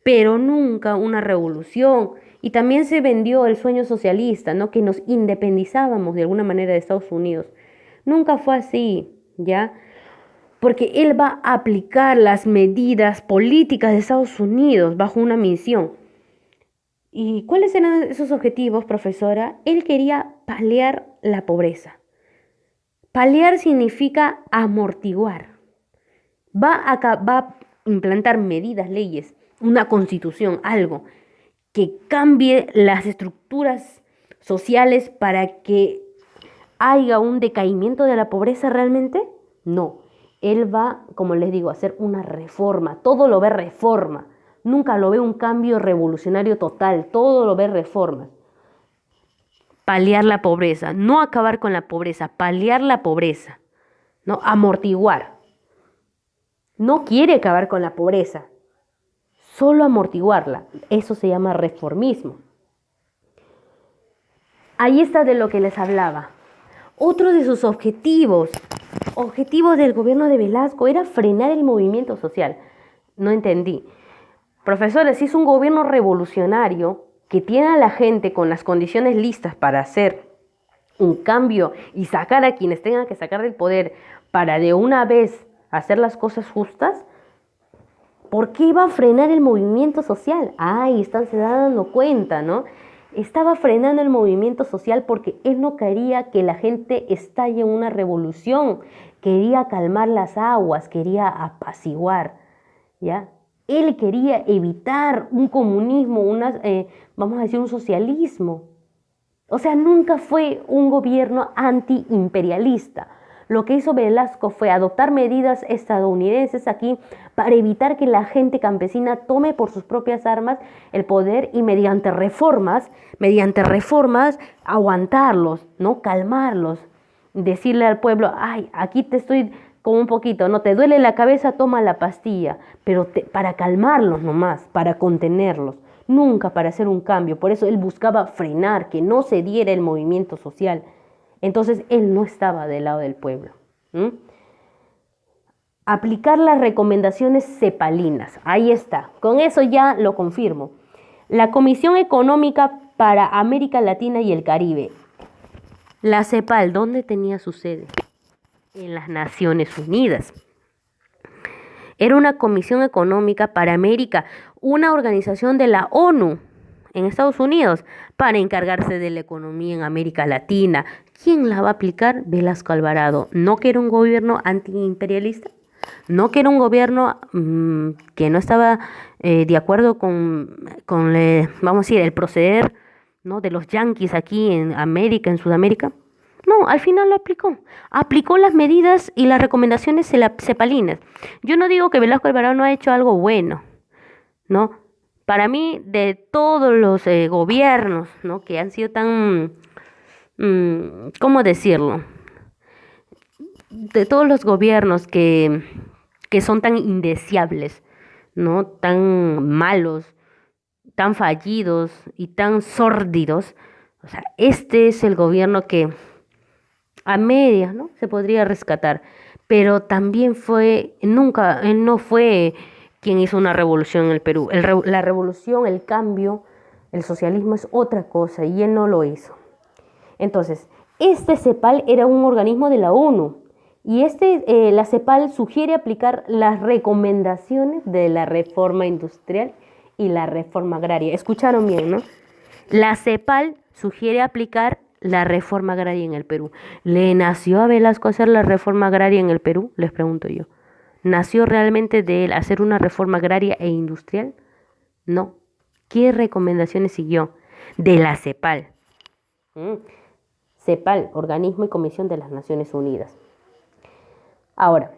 pero nunca una revolución. Y también se vendió el sueño socialista, ¿no? Que nos independizábamos de alguna manera de Estados Unidos. Nunca fue así, ¿ya? Porque él va a aplicar las medidas políticas de Estados Unidos bajo una misión. ¿Y cuáles eran esos objetivos, profesora? Él quería paliar la pobreza. Paliar significa amortiguar. Va a implantar medidas, leyes, una constitución, algo que cambie las estructuras sociales para que haya un decaimiento de la pobreza realmente. No, él va, como les digo, a hacer una reforma. Todo lo ve reforma. Nunca lo ve un cambio revolucionario total. Todo lo ve reformas. Paliar la pobreza, no acabar con la pobreza, paliar la pobreza, ¿no? Amortiguar. No quiere acabar con la pobreza, solo amortiguarla. Eso se llama reformismo. Ahí está de lo que les hablaba. Otro de sus objetivos del gobierno de Velasco era frenar el movimiento social. No entendí. Profesores, si es un gobierno revolucionario que tiene a la gente con las condiciones listas para hacer un cambio y sacar a quienes tengan que sacar del poder para de una vez hacer las cosas justas, ¿por qué iba a frenar el movimiento social? Ahí se dando cuenta, ¿no? Estaba frenando el movimiento social porque él no quería que la gente estalle en una revolución, quería calmar las aguas, quería apaciguar, ¿ya? Él quería evitar un comunismo, vamos a decir, un socialismo. O sea, nunca fue un gobierno antiimperialista. Lo que hizo Velasco fue adoptar medidas estadounidenses aquí para evitar que la gente campesina tome por sus propias armas el poder y mediante reformas aguantarlos, ¿no? Calmarlos. Decirle al pueblo, ay, aquí te estoy con un poquito, no te duele la cabeza, toma la pastilla, pero para calmarlos nomás, para contenerlos, nunca para hacer un cambio. Por eso él buscaba frenar, que no se diera el movimiento social. Entonces él no estaba del lado del pueblo. aplicar las recomendaciones cepalinas. Ahí está, con eso ya lo confirmo. La Comisión Económica para América Latina y el Caribe. La CEPAL, ¿dónde tenía su sede? En las Naciones Unidas. Era una Comisión Económica para América, una organización de la ONU en Estados Unidos para encargarse de la economía en América Latina. ¿Quién la va a aplicar? Velasco Alvarado. ¿No que era un gobierno antiimperialista? ¿No que era un gobierno que no estaba de acuerdo vamos a decir, el proceder, ¿no?, de los yanquis aquí en América, en Sudamérica? No, al final lo aplicó. Aplicó las medidas y las recomendaciones cepalinas. Yo no digo que Velasco Alvarado no ha hecho algo bueno, ¿no? Para mí, de todos los gobiernos, ¿no?, que han sido tan, ¿cómo decirlo? De todos los gobiernos que son tan indeseables, ¿no?, tan malos, tan fallidos y tan sórdidos. O sea, este es el gobierno que a medias, ¿no?, se podría rescatar, pero también él no fue quien hizo una revolución en el Perú. La revolución, el cambio, el socialismo es otra cosa y él no lo hizo. Entonces, este CEPAL era un organismo de la ONU y la CEPAL sugiere aplicar las recomendaciones de la reforma industrial y la reforma agraria. Escucharon bien, ¿no? La CEPAL sugiere aplicar la reforma agraria en el Perú. ¿Le nació a Velasco hacer la reforma agraria en el Perú? Les pregunto yo. ¿Nació realmente de él hacer una reforma agraria e industrial? No. ¿Qué recomendaciones siguió? De la CEPAL. CEPAL, Organismo y Comisión de las Naciones Unidas. Ahora,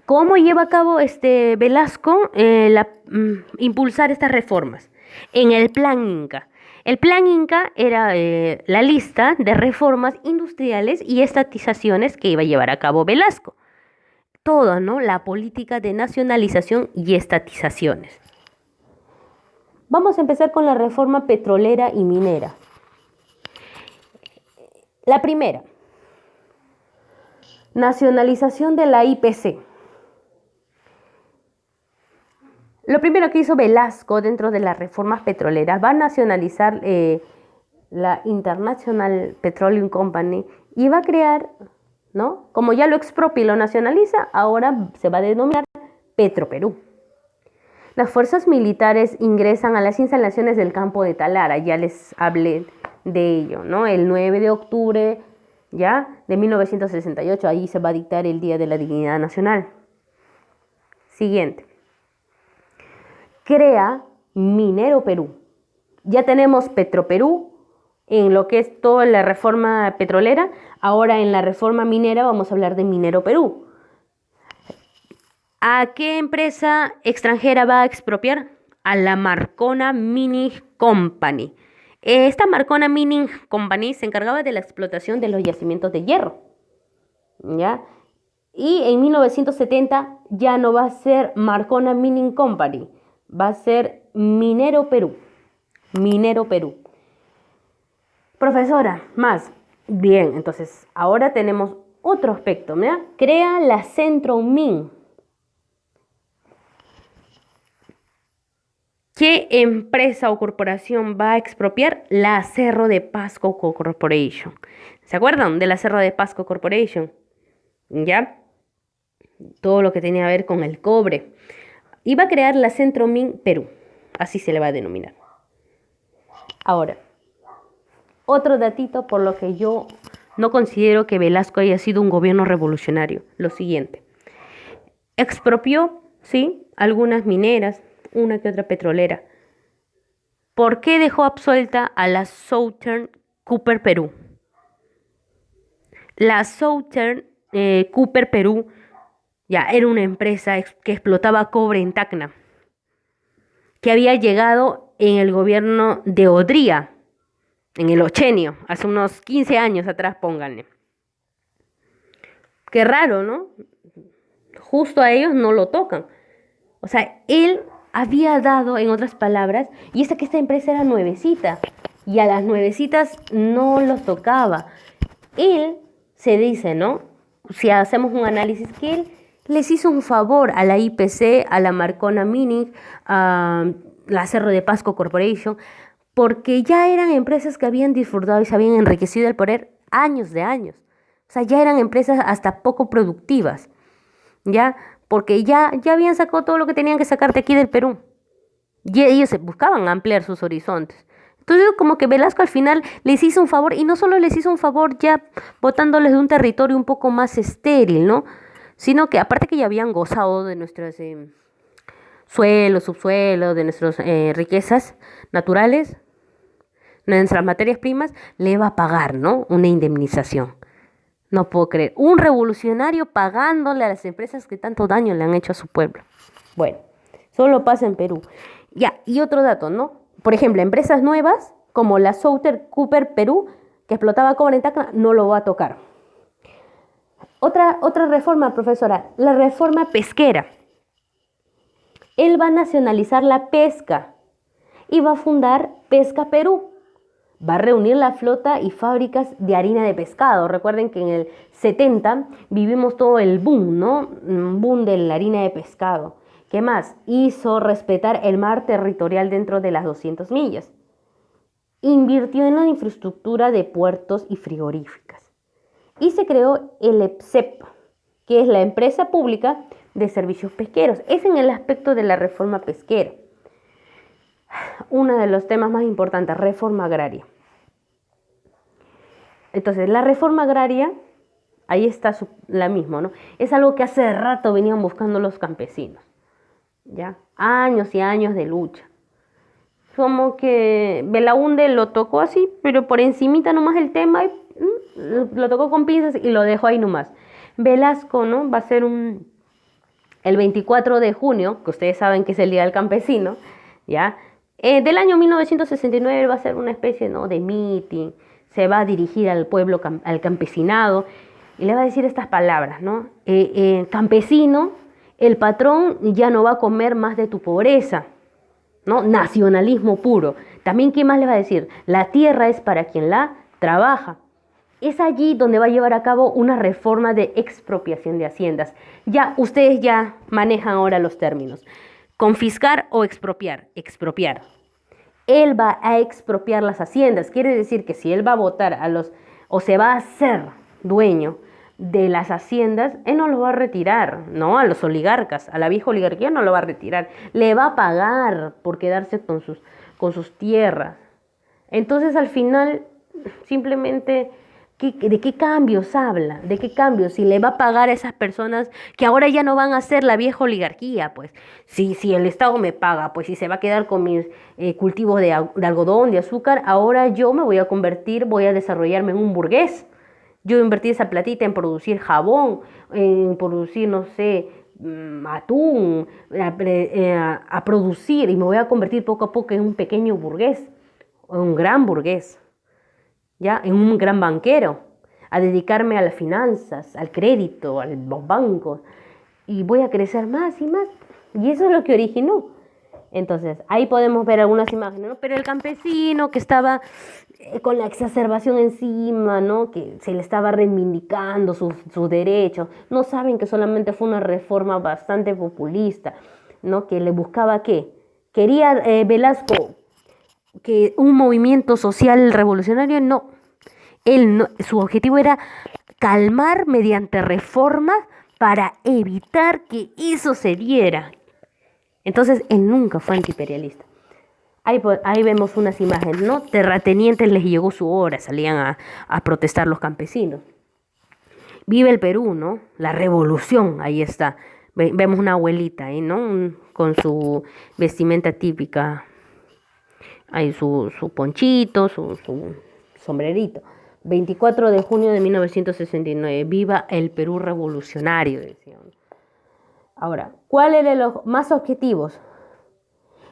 ¿cómo lleva a cabo Velasco impulsar estas reformas? En el Plan Inca. El Plan Inca era la lista de reformas industriales y estatizaciones que iba a llevar a cabo Velasco. Todo, ¿no? La política de nacionalización y estatizaciones. Vamos a empezar con la reforma petrolera y minera. La primera, nacionalización de la IPC. Lo primero que hizo Velasco dentro de las reformas petroleras va a nacionalizar la International Petroleum Company y va a crear, ¿no?, como ya lo expropia y lo nacionaliza, ahora se va a denominar Petroperú. Las fuerzas militares ingresan a las instalaciones del campo de Talara, ya les hablé de ello, ¿no? El 9 de octubre ya de 1968, ahí se va a dictar el Día de la Dignidad Nacional. Siguiente. Crea Minero Perú. Ya tenemos Petroperú en lo que es toda la reforma petrolera. Ahora en la reforma minera vamos a hablar de Minero Perú. ¿A qué empresa extranjera va a expropiar? A la Marcona Mining Company. Esta Marcona Mining Company se encargaba de la explotación de los yacimientos de hierro, ¿ya? Y en 1970 ya no va a ser Marcona Mining Company, va a ser Minero Perú. Minero Perú. Profesora, más. Bien, entonces ahora tenemos otro aspecto, ¿ya? Crea la Centromin. ¿Qué empresa o corporación va a expropiar? La Cerro de Pasco Corporation. ¿Se acuerdan de la Cerro de Pasco Corporation? ¿Ya? Todo lo que tenía que ver con el cobre. Y va a crear la Centromin Perú. Así se le va a denominar. Ahora, otro datito por lo que yo no considero que Velasco haya sido un gobierno revolucionario. Lo siguiente. Expropió, sí, algunas mineras, una que otra petrolera. ¿Por qué dejó absuelta a la Southern Copper Perú? La Southern Copper Perú ya era una empresa que explotaba cobre en Tacna, que había llegado en el gobierno de Odría, en el Ochenio, hace unos 15 años atrás, pónganle. Qué raro, ¿no? Justo a ellos no lo tocan. O sea, él había dado, en otras palabras, y es que esta empresa era nuevecita, y a las nuevecitas no los tocaba. Él se dice, ¿no? Si hacemos un análisis, que él les hizo un favor a la IPC, a la Marcona Mining, a la Cerro de Pasco Corporation, porque ya eran empresas que habían disfrutado y se habían enriquecido del poder años de años. O sea, ya eran empresas hasta poco productivas, ¿ya? Porque ya habían sacado todo lo que tenían que sacar de aquí del Perú. Y ellos buscaban ampliar sus horizontes. Entonces, como que Velasco al final les hizo un favor, y no solo les hizo un favor ya botándoles de un territorio un poco más estéril, ¿no? Sino que aparte que ya habían gozado de nuestros suelos, subsuelos, de nuestras riquezas naturales, nuestras materias primas, le va a pagar, ¿no? Una indemnización. No puedo creer. Un revolucionario pagándole a las empresas que tanto daño le han hecho a su pueblo. Bueno, solo pasa en Perú. Ya, y otro dato, ¿no? Por ejemplo, empresas nuevas, como la Southern Copper Perú, que explotaba cobre en Tacna, no lo va a tocar. Otra reforma, profesora, la reforma pesquera. Él va a nacionalizar la pesca y va a fundar Pesca Perú. Va a reunir la flota y fábricas de harina de pescado. Recuerden que en el 70 vivimos todo el boom, ¿no? Un boom de la harina de pescado. ¿Qué más? Hizo respetar el mar territorial dentro de las 200 millas. Invirtió en la infraestructura de puertos y frigoríficas. Y se creó el EPSEP, que es la Empresa Pública de Servicios Pesqueros. Es en el aspecto de la reforma pesquera. Uno de los temas más importantes, reforma agraria. Entonces, la reforma agraria, ahí está la misma, ¿no? Es algo que hace rato venían buscando los campesinos, ¿ya? Años y años de lucha. Como que Belaúnde lo tocó así, pero por encimita nomás el tema, lo tocó con pinzas y lo dejó ahí nomás. Velasco, ¿no? Va a ser el 24 de junio, que ustedes saben que es el Día del Campesino, ¿ya? Del año 1969 va a ser una especie, ¿no?, de meeting. Se va a dirigir al pueblo, al campesinado, y le va a decir estas palabras, ¿no? Campesino, el patrón ya no va a comer más de tu pobreza, ¿no? Nacionalismo puro. También, ¿qué más le va a decir? La tierra es para quien la trabaja. Es allí donde va a llevar a cabo una reforma de expropiación de haciendas. Ya, ustedes ya manejan ahora los términos. Confiscar o expropiar. Expropiar. Él va a expropiar las haciendas. Quiere decir que si él va a votar o se va a hacer dueño de las haciendas, él no lo va a retirar, ¿no? A los oligarcas, a la vieja oligarquía no lo va a retirar. Le va a pagar por quedarse con sus tierras. Entonces, al final, simplemente, ¿de qué cambios habla? ¿De qué cambios? Si le va a pagar a esas personas que ahora ya no van a ser la vieja oligarquía, pues. Si el Estado me paga, pues si se va a quedar con mis cultivos de algodón, de azúcar, ahora yo me voy a convertir, voy a desarrollarme en un burgués. Yo invertí esa platita en producir jabón, en producir, no sé, atún, a producir, y me voy a convertir poco a poco en un pequeño burgués, o un gran burgués. ¿Ya? En un gran banquero, a dedicarme a las finanzas, al crédito, a los bancos, y voy a crecer más y más. Y eso es lo que originó. Entonces, ahí podemos ver algunas imágenes, ¿no? Pero el campesino que estaba con la exacerbación encima, ¿no? Que se le estaba reivindicando sus derechos, no saben que solamente fue una reforma bastante populista, ¿no? Que le buscaba ¿qué? Quería Velasco que un movimiento social revolucionario, no. Su objetivo era calmar mediante reformas para evitar que eso se diera. Entonces, él nunca fue antiimperialista. Ahí vemos unas imágenes, ¿no? Terratenientes les llegó su hora, salían a protestar los campesinos. Vive el Perú, ¿no? La revolución, ahí está. Vemos una abuelita ahí, ¿no? Con su vestimenta típica. Hay su ponchito, su sombrerito. 24 de junio de 1969. Viva el Perú revolucionario, decían. Ahora, ¿cuáles eran los más objetivos?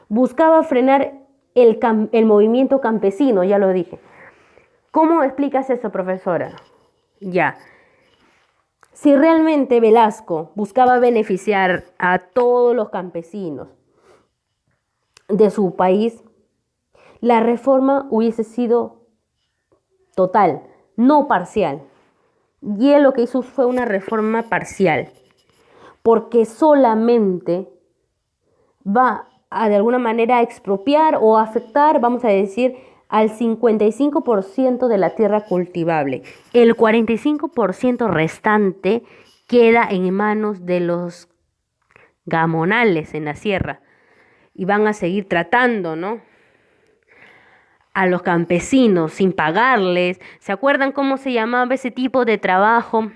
Buscaba frenar el movimiento campesino, ya lo dije. ¿Cómo explicas eso, profesora? Ya. Si realmente Velasco buscaba beneficiar a todos los campesinos de su país, la reforma hubiese sido total, no parcial. Y él lo que hizo fue una reforma parcial. porque solamente va a de alguna manera expropiar o afectar, vamos a decir, al 55% de la tierra cultivable. El 45% restante queda en manos de los gamonales en la sierra y van a seguir tratando, ¿no?, a los campesinos sin pagarles. ¿Se acuerdan cómo se llamaba ese tipo de trabajo?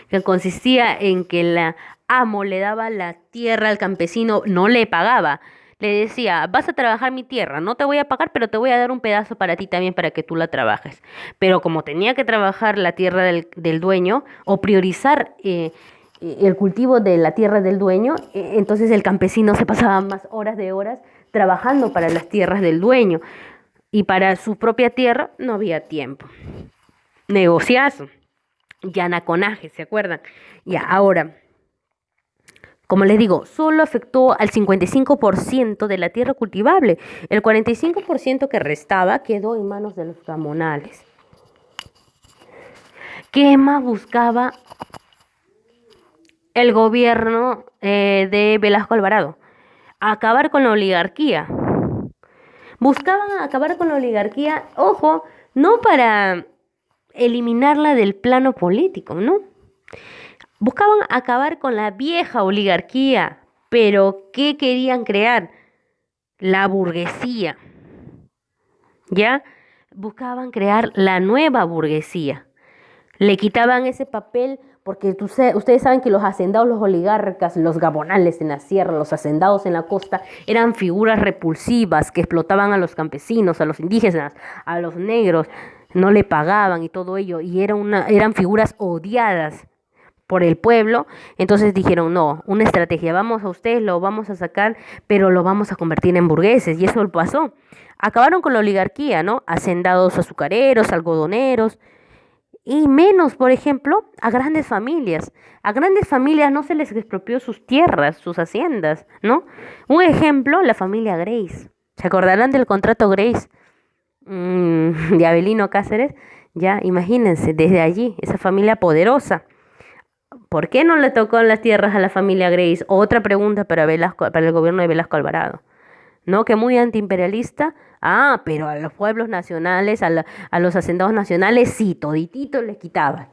Que consistía en que el amo le daba la tierra al campesino, no le pagaba. Le decía, vas a trabajar mi tierra, no te voy a pagar, pero te voy a dar un pedazo para ti también para que tú la trabajes. Pero como tenía que trabajar la tierra del dueño o priorizar el cultivo de la tierra del dueño, entonces el campesino se pasaba más horas de horas trabajando para las tierras del dueño y para su propia tierra no había tiempo. Negociazo. Yanaconaje, ¿se acuerdan? Ya, ahora, como les digo, solo afectó al 55% de la tierra cultivable. El 45% que restaba quedó en manos de los gamonales. ¿Qué más buscaba el gobierno de Velasco Alvarado? Acabar con la oligarquía. Buscaban acabar con la oligarquía, ojo, no para eliminarla del plano político, ¿no? Buscaban acabar con la vieja oligarquía, pero ¿qué querían crear? La burguesía, ¿ya? Buscaban crear la nueva burguesía. Le quitaban ese papel porque ustedes saben que los hacendados, los oligarcas, los gabonales en la sierra, los hacendados en la costa, eran figuras repulsivas que explotaban a los campesinos, a los indígenas, a los negros, no le pagaban y todo ello, y eran figuras odiadas por el pueblo. Entonces dijeron, no, una estrategia, vamos a ustedes, lo vamos a sacar, pero lo vamos a convertir en burgueses, y eso pasó. Acabaron con la oligarquía, ¿no? Hacendados azucareros, algodoneros, y menos, por ejemplo, a grandes familias. A grandes familias no se les expropió sus tierras, sus haciendas, ¿no? Un ejemplo, la familia Grace. ¿Se acordarán del contrato Grace de Avelino Cáceres? Ya, imagínense, desde allí, esa familia poderosa. ¿Por qué no le tocó las tierras a la familia Grace? Otra pregunta para el gobierno de Velasco Alvarado. ¿No? Que muy antiimperialista. Ah, pero a los pueblos nacionales, a los hacendados nacionales, sí, toditito les quitaban.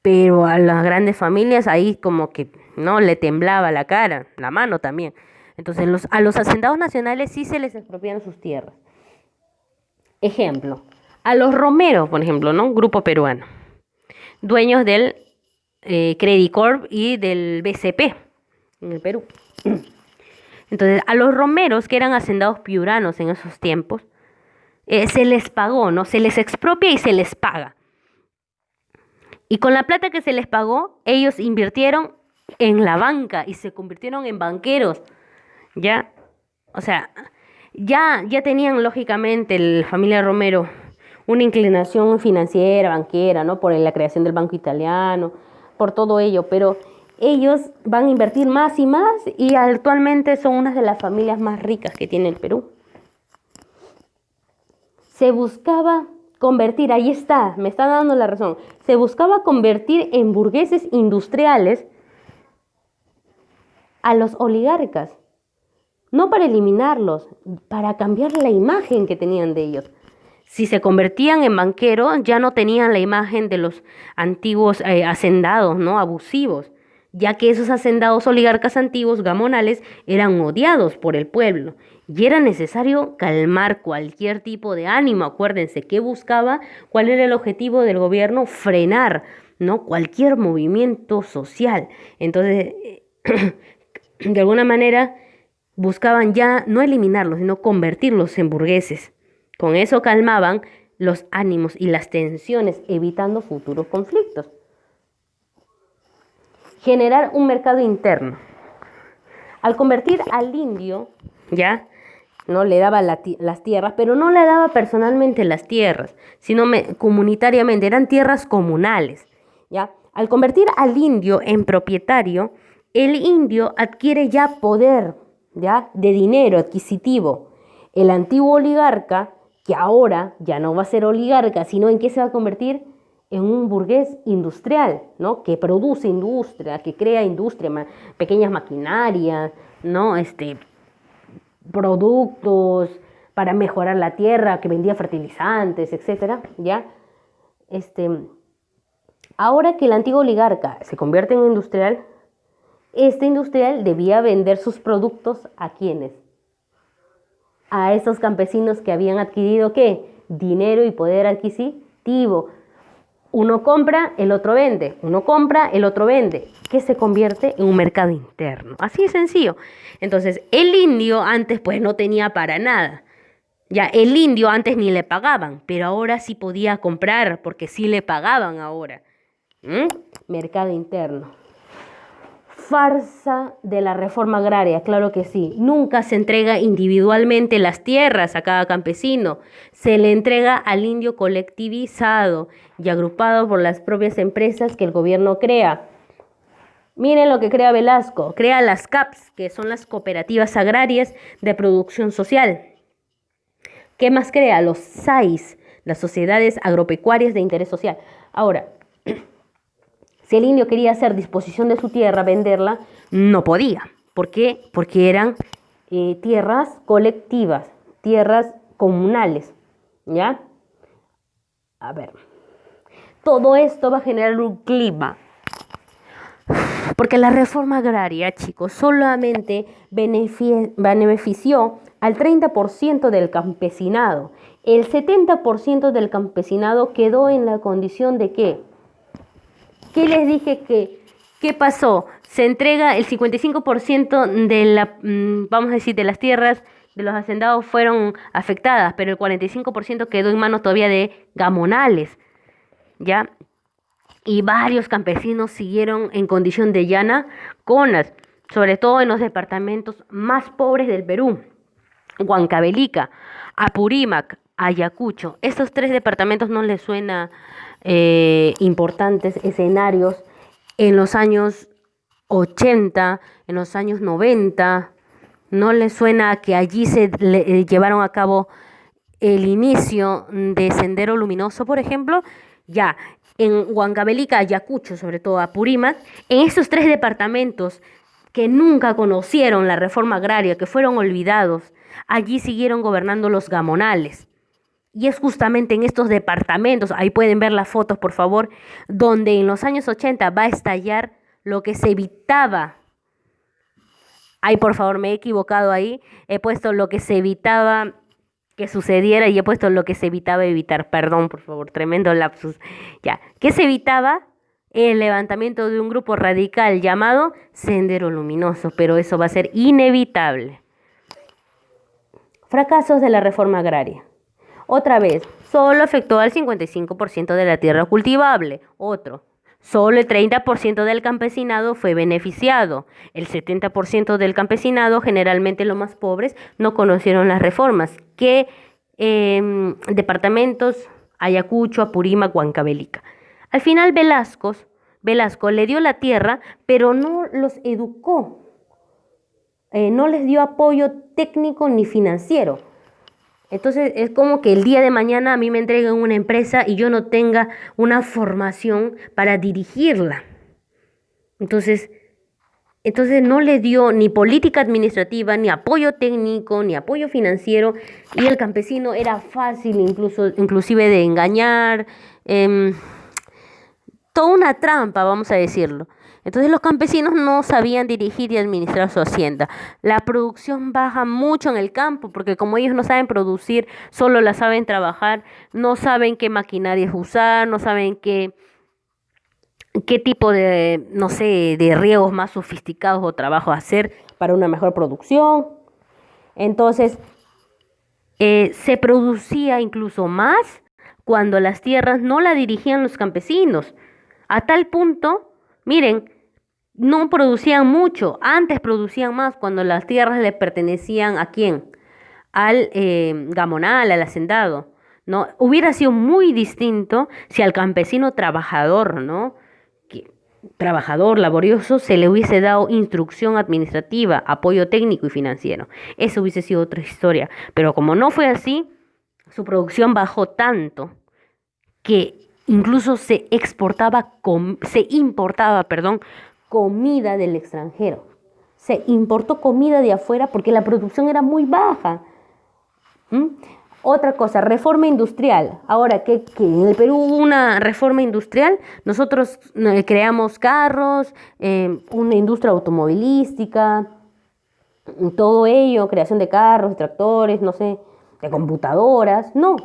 Pero a las grandes familias ahí como que no le temblaba la cara, la mano también. Entonces a los hacendados nacionales sí se les expropiaron sus tierras. Ejemplo, a los romeros, por ejemplo, ¿no? Grupo peruano, dueños del Credit Corp y del BCP en el Perú. Entonces, a los romeros, que eran hacendados piuranos en esos tiempos, se les pagó, ¿no? Se les expropia y se les paga. Y con la plata que se les pagó, ellos invirtieron en la banca y se convirtieron en banqueros, ¿ya? O sea, ya tenían lógicamente la familia Romero una inclinación financiera, banquera, ¿no? Por la creación del Banco Italiano, por todo ello, pero ellos van a invertir más y actualmente son una de las familias más ricas que tiene el Perú. Se buscaba convertir, ahí está, me está dando la razón, se buscaba convertir en burgueses industriales a los oligarcas, no para eliminarlos, para cambiar la imagen que tenían de ellos. Si se convertían en banqueros, ya no tenían la imagen de los antiguos hacendados, ¿no? Abusivos, ya que esos hacendados oligarcas antiguos, gamonales, eran odiados por el pueblo. Y era necesario calmar cualquier tipo de ánimo. Acuérdense, ¿qué buscaba? ¿Cuál era el objetivo del gobierno? Frenar, ¿no? Cualquier movimiento social. Entonces, de alguna manera, buscaban ya no eliminarlos, sino convertirlos en burgueses. Con eso calmaban los ánimos y las tensiones, evitando futuros conflictos. Generar un mercado interno. Al convertir al indio, ya, no le daba las tierras, pero no le daba personalmente las tierras, sino comunitariamente, eran tierras comunales, ya. Al convertir al indio en propietario, el indio adquiere ya poder, ya, de dinero adquisitivo. El antiguo oligarca, que ahora ya no va a ser oligarca, sino ¿en qué se va a convertir? en un burgués industrial, ¿no? Que produce industria, que crea industria, pequeñas maquinarias, ¿no? Productos para mejorar la tierra, que vendía fertilizantes, etcétera, ¿ya? Este, Ahora que el antiguo oligarca se convierte en industrial, este industrial debía vender sus productos ¿a quiénes? A esos campesinos que habían adquirido ¿qué? Dinero y poder adquisitivo. Uno compra, el otro vende. Uno compra, el otro vende. Que se convierte en un mercado interno. Así de sencillo. Entonces, el indio antes pues no tenía para nada. Ya, el indio antes ni le pagaban, pero ahora sí podía comprar porque sí le pagaban ahora. ¿Mm? Mercado interno. Farsa de la reforma agraria, claro que sí. Nunca se entrega individualmente las tierras a cada campesino. Se le entrega al indio colectivizado y agrupado por las propias empresas que el gobierno crea. Miren lo que crea Velasco. Crea las CAPs, que son las cooperativas agrarias de producción social. ¿Qué más crea? Los SAIs, las sociedades agropecuarias de interés social. Ahora, si el indio quería hacer disposición de su tierra, venderla, no podía. ¿Por qué? Porque eran tierras colectivas, tierras comunales, ¿ya? A ver, todo esto va a generar un clima. Porque la reforma agraria, chicos, solamente benefició al 30% del campesinado. El 70% del campesinado quedó en la condición de ¿qué? ¿Qué les dije qué pasó? Se entrega el 55% vamos a decir, de las tierras de los hacendados fueron afectadas, pero el 45% quedó en manos todavía de gamonales, ¿ya? Y varios campesinos siguieron en condición de llana conas, sobre todo en los departamentos más pobres del Perú: Huancavelica, Apurímac, Ayacucho. Estos tres departamentos no les suena importantes escenarios en los años 80, en los años 90. No les suena que allí llevaron a cabo el inicio de Sendero Luminoso, por ejemplo. Ya, en Huancavelica, Ayacucho, sobre todo Apurímac, en estos tres departamentos que nunca conocieron la reforma agraria, que fueron olvidados, allí siguieron gobernando los gamonales. Y es justamente en estos departamentos, ahí pueden ver las fotos, por favor, donde en los años 80 va a estallar lo que se evitaba. Ay, por favor, me he equivocado ahí. He puesto lo que se evitaba que sucediera y he puesto lo que se evitaba evitar. Perdón, por favor, tremendo lapsus. Ya, ¿qué se evitaba? El levantamiento de un grupo radical llamado Sendero Luminoso, pero eso va a ser inevitable. Fracasos de la reforma agraria. Otra vez, solo afectó al 55% de la tierra cultivable. Otro, solo el 30% del campesinado fue beneficiado. El 70% del campesinado, generalmente los más pobres, no conocieron las reformas. ¿Qué departamentos? Ayacucho, Apurímac, Huancavelica. Al final Velasco le dio la tierra, pero no los educó. No les dio apoyo técnico ni financiero. Entonces es como que el día de mañana a mí me entreguen una empresa y yo no tenga una formación para dirigirla. Entonces no le dio ni política administrativa, ni apoyo técnico, ni apoyo financiero, y el campesino era fácil inclusive de engañar, toda una trampa, vamos a decirlo. Entonces los campesinos no sabían dirigir y administrar su hacienda. La producción baja mucho en el campo porque como ellos no saben producir, solo la saben trabajar, no saben qué maquinarias usar, no saben qué tipo de, no sé, de riegos más sofisticados o trabajos hacer para una mejor producción. Entonces se producía incluso más cuando las tierras no la dirigían los campesinos. A tal punto, miren, no producían mucho, antes producían más cuando las tierras le pertenecían ¿a quién? Al gamonal, al hacendado, ¿no? Hubiera sido muy distinto si al campesino trabajador, ¿no? Trabajador, laborioso, se le hubiese dado instrucción administrativa, apoyo técnico y financiero. Eso hubiese sido otra historia. Pero como no fue así, su producción bajó tanto que Incluso se importaba, perdón, comida del extranjero. Se importó comida de afuera porque la producción era muy baja. ¿Mm? Otra cosa, reforma industrial. Ahora que en el Perú hubo una reforma industrial, nosotros creamos carros, una industria automovilística, todo ello, creación de carros, tractores, no sé, de computadoras. No,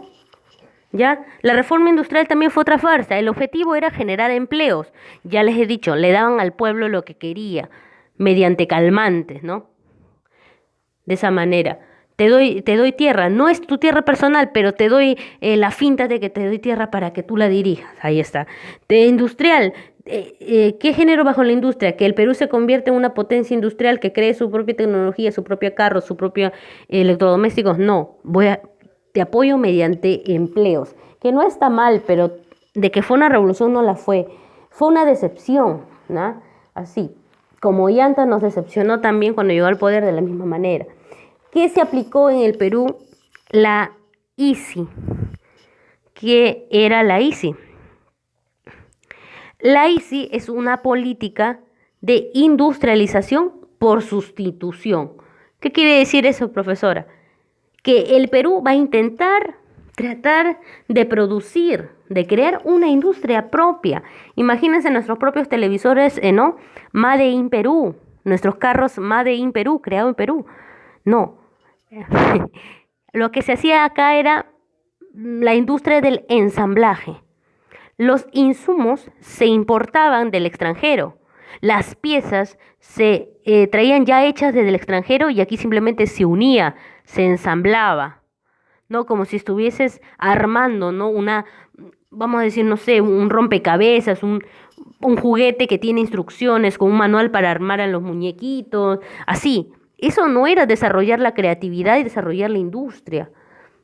¿ya? La reforma industrial también fue otra farsa. El objetivo era generar empleos. Ya les he dicho, le daban al pueblo lo que quería, mediante calmantes, ¿no? De esa manera. Te doy tierra, no es tu tierra personal, pero te doy la finta de que te doy tierra para que tú la dirijas. Ahí está. De industrial, ¿qué género bajo la industria? Que el Perú se convierte en una potencia industrial que cree su propia tecnología, su propia carro, su propia electrodomésticos. No, te apoyo mediante empleos, que no está mal, pero de que fue una revolución no la fue. Fue una decepción, ¿no? Así, como Yanta nos decepcionó también cuando llegó al poder de la misma manera. ¿Qué se aplicó en el Perú? La ICI. ¿Qué era la ICI? La ICI es una política de industrialización por sustitución. ¿Qué quiere decir eso, profesora? Que el Perú va a intentar tratar de producir, de crear una industria propia. Imagínense nuestros propios televisores, ¿no? Made in Perú, nuestros carros Made in Perú, creado en Perú. No. Lo que se hacía acá era la industria del ensamblaje. Los insumos se importaban del extranjero. Las piezas se traían ya hechas desde el extranjero y aquí simplemente se unía, se ensamblaba, ¿no? Como si estuvieses armando, ¿no? Vamos a decir, no sé, un rompecabezas, un juguete que tiene instrucciones con un manual para armar a los muñequitos, así. Eso no era desarrollar la creatividad y desarrollar la industria.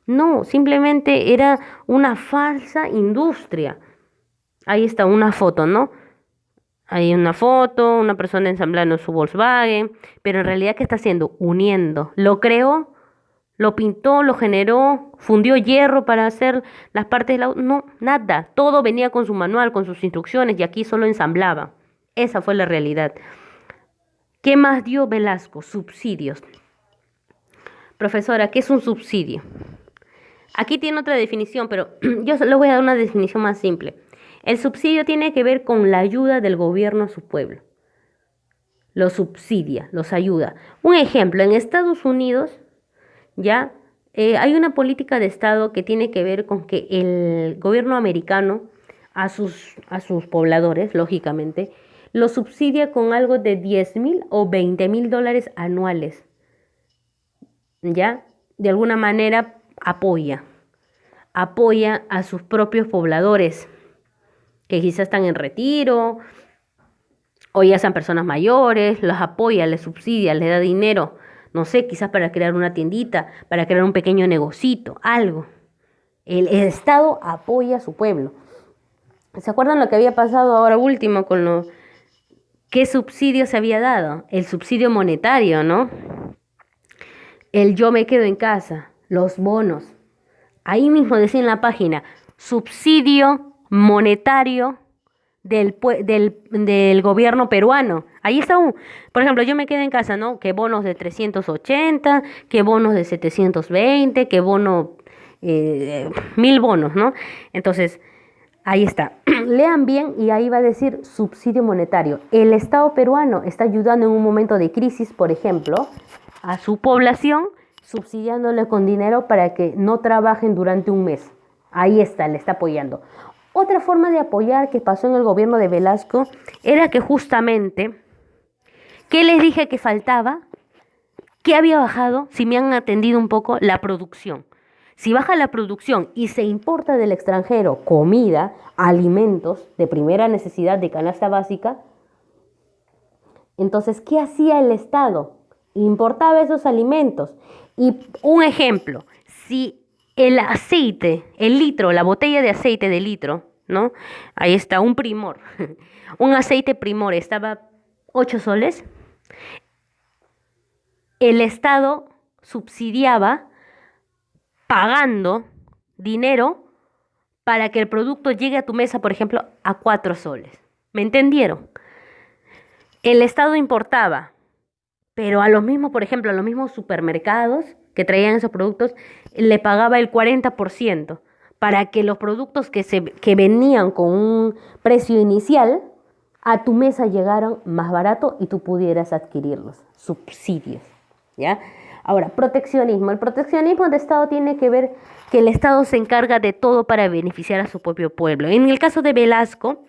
No, simplemente era una falsa industria. Ahí está una foto, ¿no? Hay una foto, una persona ensamblando su Volkswagen, pero en realidad, ¿qué está haciendo? Uniendo. Lo creó, lo pintó, lo generó, fundió hierro para hacer las partes del auto. No, nada. Todo venía con su manual, con sus instrucciones y aquí solo ensamblaba. Esa fue la realidad. ¿Qué más dio Velasco? Subsidios. Profesora, ¿qué es un subsidio? Aquí tiene otra definición, pero yo le voy a dar una definición más simple. El subsidio tiene que ver con la ayuda del gobierno a su pueblo. Los subsidia, los ayuda. Un ejemplo, en Estados Unidos, ya hay una política de Estado que tiene que ver con que el gobierno americano a sus pobladores, lógicamente, los subsidia con algo de 10.000 o 20.000 dólares anuales. ¿Ya? De alguna manera apoya a sus propios pobladores que quizás están en retiro o ya sean personas mayores, los apoya, les subsidia, les da dinero, no sé, quizás para crear una tiendita, para crear un pequeño negocito, algo. El Estado apoya a su pueblo. ¿Se acuerdan lo que había pasado ahora último con qué subsidio se había dado? El subsidio monetario, ¿no? El yo me quedo en casa, los bonos. Ahí mismo decía en la página, subsidio monetario del gobierno peruano. Ahí está por ejemplo, yo me quedé en casa, ¿no? Que bonos de 380, que bonos de 720, que 1.000 bonos, ¿no? Entonces, ahí está. Lean bien y ahí va a decir subsidio monetario. El Estado peruano está ayudando en un momento de crisis, por ejemplo, a su población, subsidiándole con dinero para que no trabajen durante un mes. Ahí está, le está apoyando. Otra forma de apoyar que pasó en el gobierno de Velasco era que justamente, ¿qué les dije que faltaba? ¿Qué había bajado? Si me han atendido un poco, la producción. Si baja la producción y se importa del extranjero comida, alimentos de primera necesidad de canasta básica, entonces, ¿qué hacía el Estado? Importaba esos alimentos. Y un ejemplo, si el aceite, el litro, la botella de aceite de litro, ¿no? Ahí está, un primor. Un aceite primor estaba 8 soles. El Estado subsidiaba pagando dinero para que el producto llegue a tu mesa, por ejemplo, a 4 soles. ¿Me entendieron? El Estado importaba, pero a los mismos, por ejemplo, a los mismos supermercados que traían esos productos, le pagaba el 40% para que los productos que venían con un precio inicial a tu mesa llegaran más barato y tú pudieras adquirirlos, subsidios, ¿ya? Ahora, proteccionismo. El proteccionismo de Estado tiene que ver que el Estado se encarga de todo para beneficiar a su propio pueblo. En el caso de Velasco,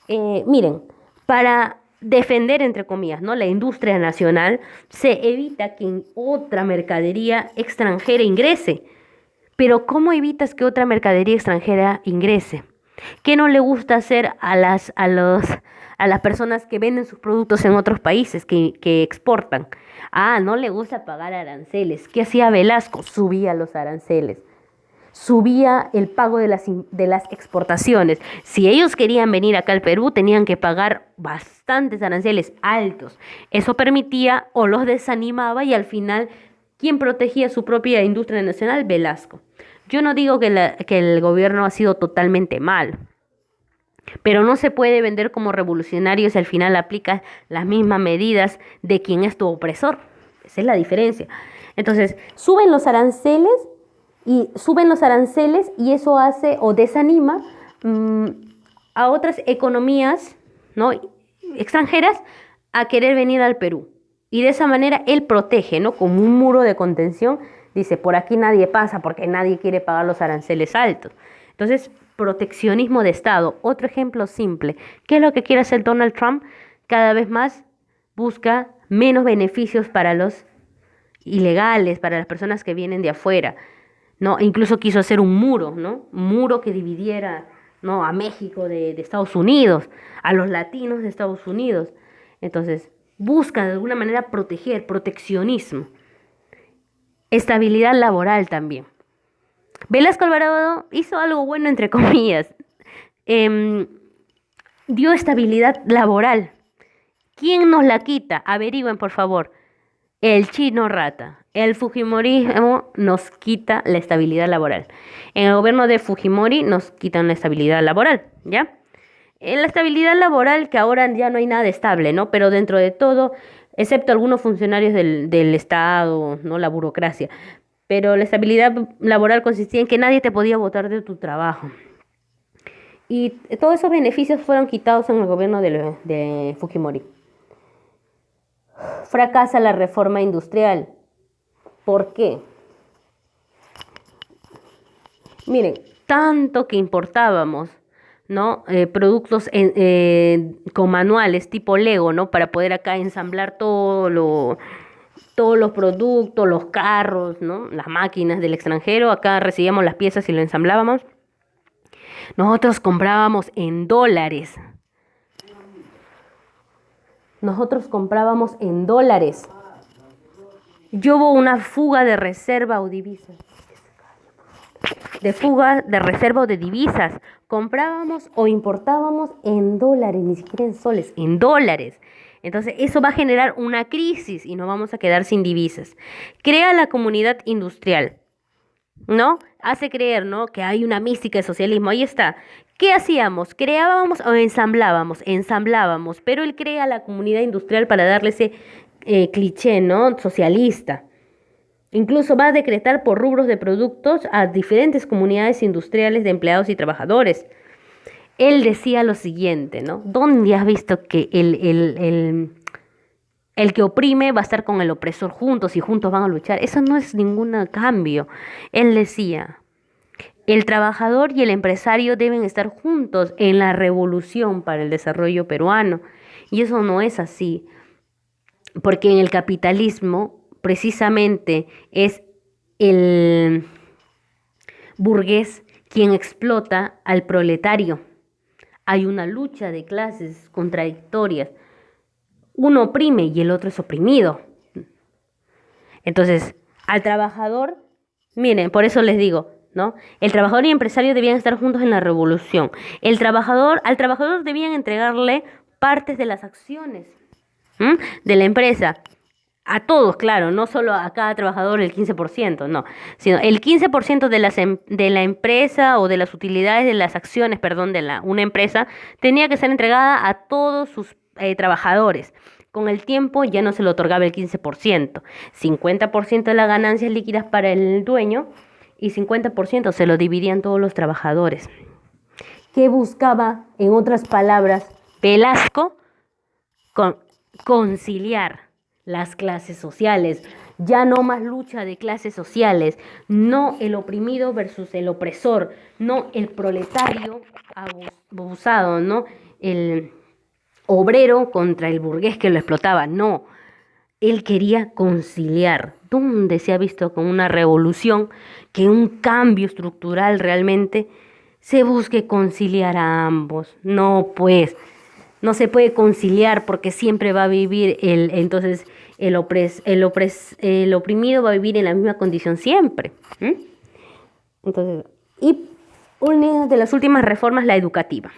miren, para defender, entre comillas, ¿no?, la industria nacional, se evita que otra mercadería extranjera ingrese. Pero ¿cómo evitas que otra mercadería extranjera ingrese? ¿Qué no le gusta hacer a las personas que venden sus productos en otros países, que exportan? Ah, no le gusta pagar aranceles. ¿Qué hacía Velasco? Subía los aranceles. Subía el pago de las exportaciones. Si ellos querían venir acá al Perú, tenían que pagar bastantes aranceles altos. Eso permitía o los desanimaba y al final, ¿quién protegía su propia industria nacional? Velasco. Yo no digo que el gobierno ha sido totalmente mal, pero no se puede vender como revolucionario si al final aplica las mismas medidas de quien es tu opresor. Esa es la diferencia. Entonces, suben los aranceles y eso hace o desanima a otras economías, ¿no?, extranjeras a querer venir al Perú. Y de esa manera él protege, ¿no?, como un muro de contención. Dice, por aquí nadie pasa porque nadie quiere pagar los aranceles altos. Entonces, proteccionismo de Estado. Otro ejemplo simple. ¿Qué es lo que quiere hacer Donald Trump? Cada vez más busca menos beneficios para los ilegales, para las personas que vienen de afuera, ¿no? Incluso quiso hacer un muro, ¿no? Un muro que dividiera, ¿no?, a México de Estados Unidos, a los latinos de Estados Unidos. Entonces, busca de alguna manera proteger, proteccionismo. Estabilidad laboral también. Velasco Alvarado hizo algo bueno, entre comillas. Dio estabilidad laboral. ¿Quién nos la quita? Averigüen, por favor. El chino rata. El fujimorismo nos quita la estabilidad laboral. En el gobierno de Fujimori nos quitan la estabilidad laboral, ¿ya? En la estabilidad laboral, que ahora ya no hay nada estable, ¿no? Pero dentro de todo, excepto algunos funcionarios del Estado, ¿no?, la burocracia. Pero la estabilidad laboral consistía en que nadie te podía botar de tu trabajo. Y todos esos beneficios fueron quitados en el gobierno de Fujimori. Fracasa la reforma industrial. ¿Por qué? Miren, tanto que importábamos, ¿no?, productos con manuales tipo Lego, ¿no?, para poder acá ensamblar todos los productos, los carros, ¿no?, las máquinas del extranjero. Acá recibíamos las piezas y lo ensamblábamos. Nosotros comprábamos en dólares. Yo hubo una fuga de reserva o divisas. Fuga de reserva o de divisas. Comprábamos o importábamos en dólares, ni siquiera en soles, en dólares. Entonces, eso va a generar una crisis y nos vamos a quedar sin divisas. Crea la comunidad industrial, ¿no? Hace creer, ¿no?, que hay una mística de socialismo. Ahí está. ¿Qué hacíamos? ¿Creábamos o ensamblábamos? Ensamblábamos, pero él crea la comunidad industrial para darle ese cliché, ¿no?, socialista. Incluso va a decretar por rubros de productos a diferentes comunidades industriales de empleados y trabajadores. Él decía lo siguiente, ¿no? ¿Dónde has visto que el que oprime va a estar con el opresor juntos y juntos van a luchar? Eso no es ningún cambio. Él decía, el trabajador y el empresario deben estar juntos en la revolución para el desarrollo peruano. Y eso no es así, porque en el capitalismo precisamente es el burgués quien explota al proletario. Hay una lucha de clases contradictorias. Uno oprime y el otro es oprimido. Entonces, al trabajador, miren, por eso les digo, ¿no?, el trabajador y el empresario debían estar juntos en la revolución. Al trabajador debían entregarle partes de las acciones de la empresa. A todos, claro, no solo a cada trabajador el 15%, no, sino el 15% de la empresa o de las utilidades de las acciones, perdón, una empresa tenía que ser entregada a todos sus trabajadores. Con el tiempo ya no se le otorgaba el 15%, 50% de las ganancias líquidas para el dueño y 50% se lo dividían todos los trabajadores. ¿Qué buscaba, en otras palabras, Velasco? Con, conciliar las clases sociales, ya no más lucha de clases sociales, no el oprimido versus el opresor, no el proletario abusado, no el obrero contra el burgués que lo explotaba, no, él quería conciliar. ¿Dónde se ha visto con una revolución que un cambio estructural realmente se busque conciliar a ambos? No, pues, no se puede conciliar porque siempre va a vivir entonces el oprimido va a vivir en la misma condición siempre. ¿Mm? Entonces, y una de las últimas reformas, la educativa.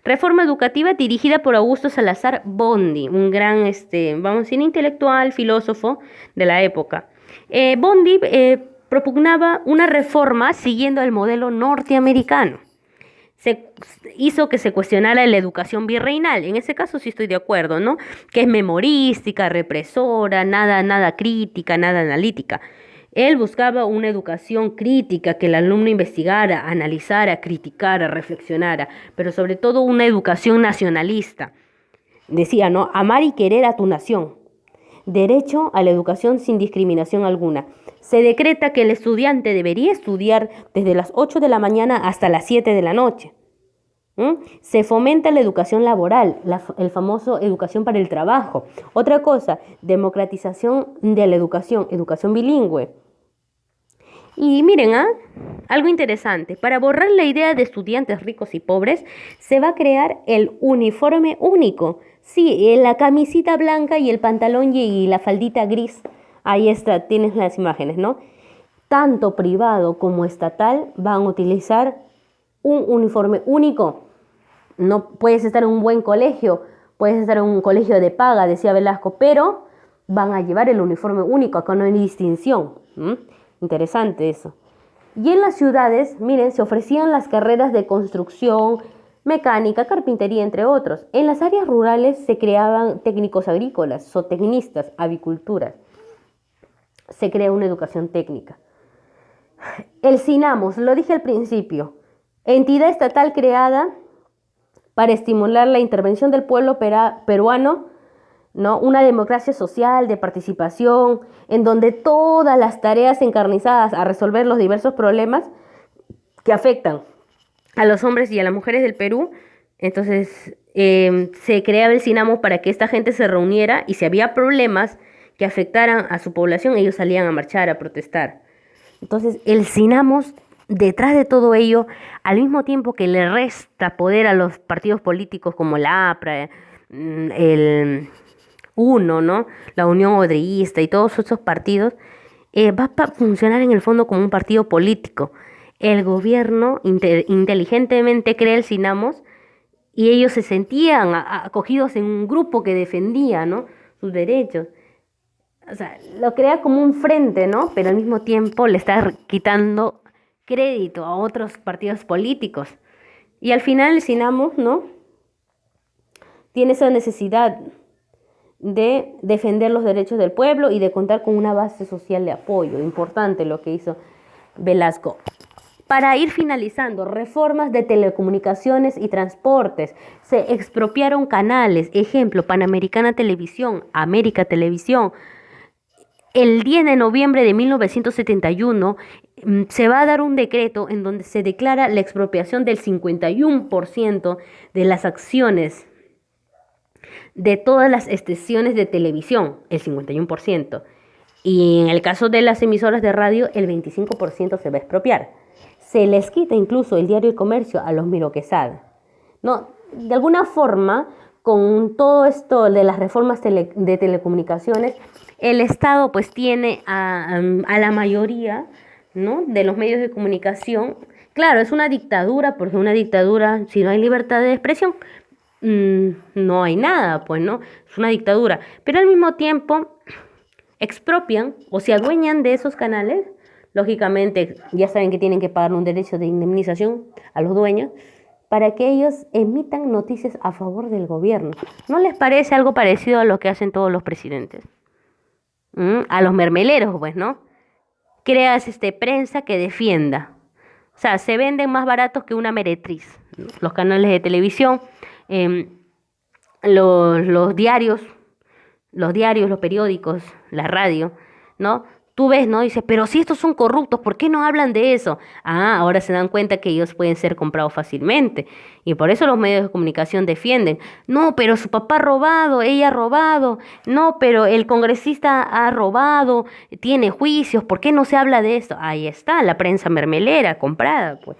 Reforma educativa dirigida por Augusto Salazar Bondy, un gran, vamos a decir, intelectual, filósofo de la época. Bondy propugnaba una reforma siguiendo el modelo norteamericano. Se hizo que se cuestionara la educación virreinal. En ese caso sí estoy de acuerdo, ¿no? Que es memorística, represora, nada crítica, nada analítica. Él buscaba una educación crítica, que el alumno investigara, analizara, criticara, reflexionara, pero sobre todo una educación nacionalista. Decía, ¿no? Amar y querer a tu nación. Derecho a la educación sin discriminación alguna. Se decreta que el estudiante debería estudiar desde las 8 de la mañana hasta las 7 de la noche. Se fomenta la educación laboral, el famoso educación para el trabajo. Otra cosa, democratización de la educación bilingüe. Y miren, algo interesante, para borrar la idea de estudiantes ricos y pobres, se va a crear el uniforme único. Sí, la camisita blanca y el pantalón y la faldita gris. Ahí está, tienes las imágenes, ¿no? Tanto privado como estatal van a utilizar un uniforme único. No puedes estar en un buen colegio, puedes estar en un colegio de paga, decía Velasco, pero van a llevar el uniforme único, acá no hay distinción. Interesante eso. Y en las ciudades, miren, se ofrecían las carreras de construcción, mecánica, carpintería, entre otros. En las áreas rurales se creaban técnicos agrícolas, zootecnistas, aviculturas. Se crea una educación técnica. El CINAMOS, lo dije al principio, entidad estatal creada para estimular la intervención del pueblo peruano, ¿no? Una democracia social de participación, en donde todas las tareas encarnizadas a resolver los diversos problemas que afectan a los hombres y a las mujeres del Perú. Entonces se creaba el CINAMO para que esta gente se reuniera y si había problemas que afectaran a su población, ellos salían a marchar, a protestar. Entonces el CINAMOS, detrás de todo ello, al mismo tiempo que le resta poder a los partidos políticos como la APRA, el UNO, ¿no? La Unión Odriguista y todos esos partidos, va a funcionar en el fondo como un partido político. El gobierno inteligentemente crea el CINAMOS y ellos se sentían acogidos en un grupo que defendía, ¿no? Sus derechos. O sea, lo crea como un frente, ¿no? Pero al mismo tiempo le está quitando crédito a otros partidos políticos. Y al final el CINAMOS, ¿no? Tiene esa necesidad de defender los derechos del pueblo y de contar con una base social de apoyo. Importante lo que hizo Velasco. Para ir finalizando, reformas de telecomunicaciones y transportes. Se expropiaron canales, ejemplo, Panamericana Televisión, América Televisión. El 10 de noviembre de 1971 se va a dar un decreto en donde se declara la expropiación del 51% de las acciones de todas las estaciones de televisión, el 51%. Y en el caso de las emisoras de radio, el 25% se va a expropiar. Se les quita incluso el diario El Comercio a los Miro Quesada. No, de alguna forma, con todo esto de las reformas de telecomunicaciones, el Estado pues tiene a la mayoría, ¿no?, de los medios de comunicación. Claro, es una dictadura, porque una dictadura, si no hay libertad de expresión, no hay nada, pues, ¿no? Es una dictadura. Pero al mismo tiempo expropian o se adueñan de esos canales. Lógicamente, ya saben que tienen que pagar un derecho de indemnización a los dueños para que ellos emitan noticias a favor del gobierno. ¿No les parece algo parecido a lo que hacen todos los presidentes? A los mermeleros, pues, ¿no? Creas prensa que defienda. O sea, se venden más baratos que una meretriz. Los canales de televisión, em, los diarios, los periódicos, la radio, ¿no? Tú ves, ¿no? Dices, pero si estos son corruptos, ¿por qué no hablan de eso? Ah, ahora se dan cuenta que ellos pueden ser comprados fácilmente. Y por eso los medios de comunicación defienden. No, pero su papá ha robado, ella ha robado. No, pero el congresista ha robado, tiene juicios. ¿Por qué no se habla de esto? Ahí está, la prensa mermelera comprada, pues.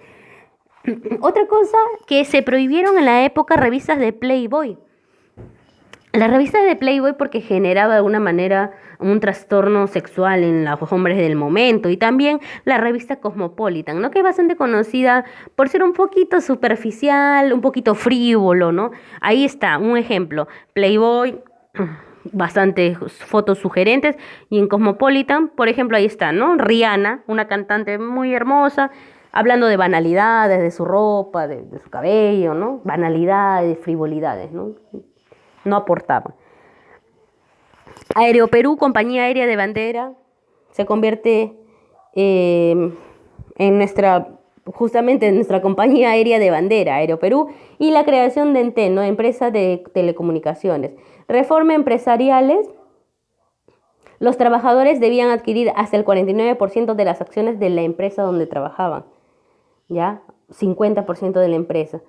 Otra cosa que se prohibieron en la época revistas de Playboy. Las revistas de Playboy porque generaba de alguna manera un trastorno sexual en los hombres del momento, y también la revista Cosmopolitan, ¿no? Que es bastante conocida por ser un poquito superficial, un poquito frívolo, ¿no? Ahí está, un ejemplo, Playboy, bastantes fotos sugerentes, y en Cosmopolitan, por ejemplo, ahí está, ¿no? Rihanna, una cantante muy hermosa, hablando de banalidades, de su ropa, de su cabello, ¿no? Banalidades, frivolidades, ¿no? No aportaban. Aeroperú, compañía aérea de bandera, se convierte justamente en nuestra compañía aérea de bandera, Aeroperú, y la creación de Entel, ¿no? Empresa de telecomunicaciones. Reforma empresariales. Los trabajadores debían adquirir hasta el 49% de las acciones de la empresa donde trabajaban, ¿ya? 50% de la empresa.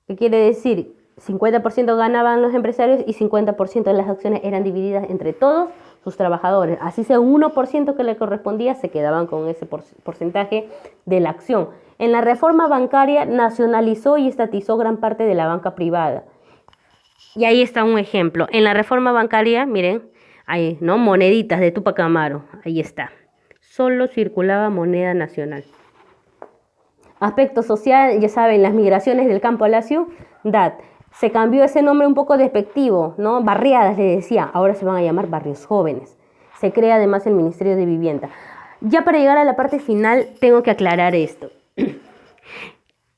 ¿Qué quiere decir? 50% ganaban los empresarios y 50% de las acciones eran divididas entre todos sus trabajadores. Así sea un 1% que le correspondía, se quedaban con ese porcentaje de la acción. En la reforma bancaria nacionalizó y estatizó gran parte de la banca privada. Y ahí está un ejemplo. En la reforma bancaria, miren, ahí, ¿no? Moneditas de Tupac Amaru, ahí está. Solo circulaba moneda nacional. Aspecto social, ya saben, las migraciones del campo a la ciudad. Se cambió ese nombre un poco despectivo, ¿no? Barriadas le decía, ahora se van a llamar barrios jóvenes. Se crea además el Ministerio de Vivienda. Ya para llegar a la parte final tengo que aclarar esto.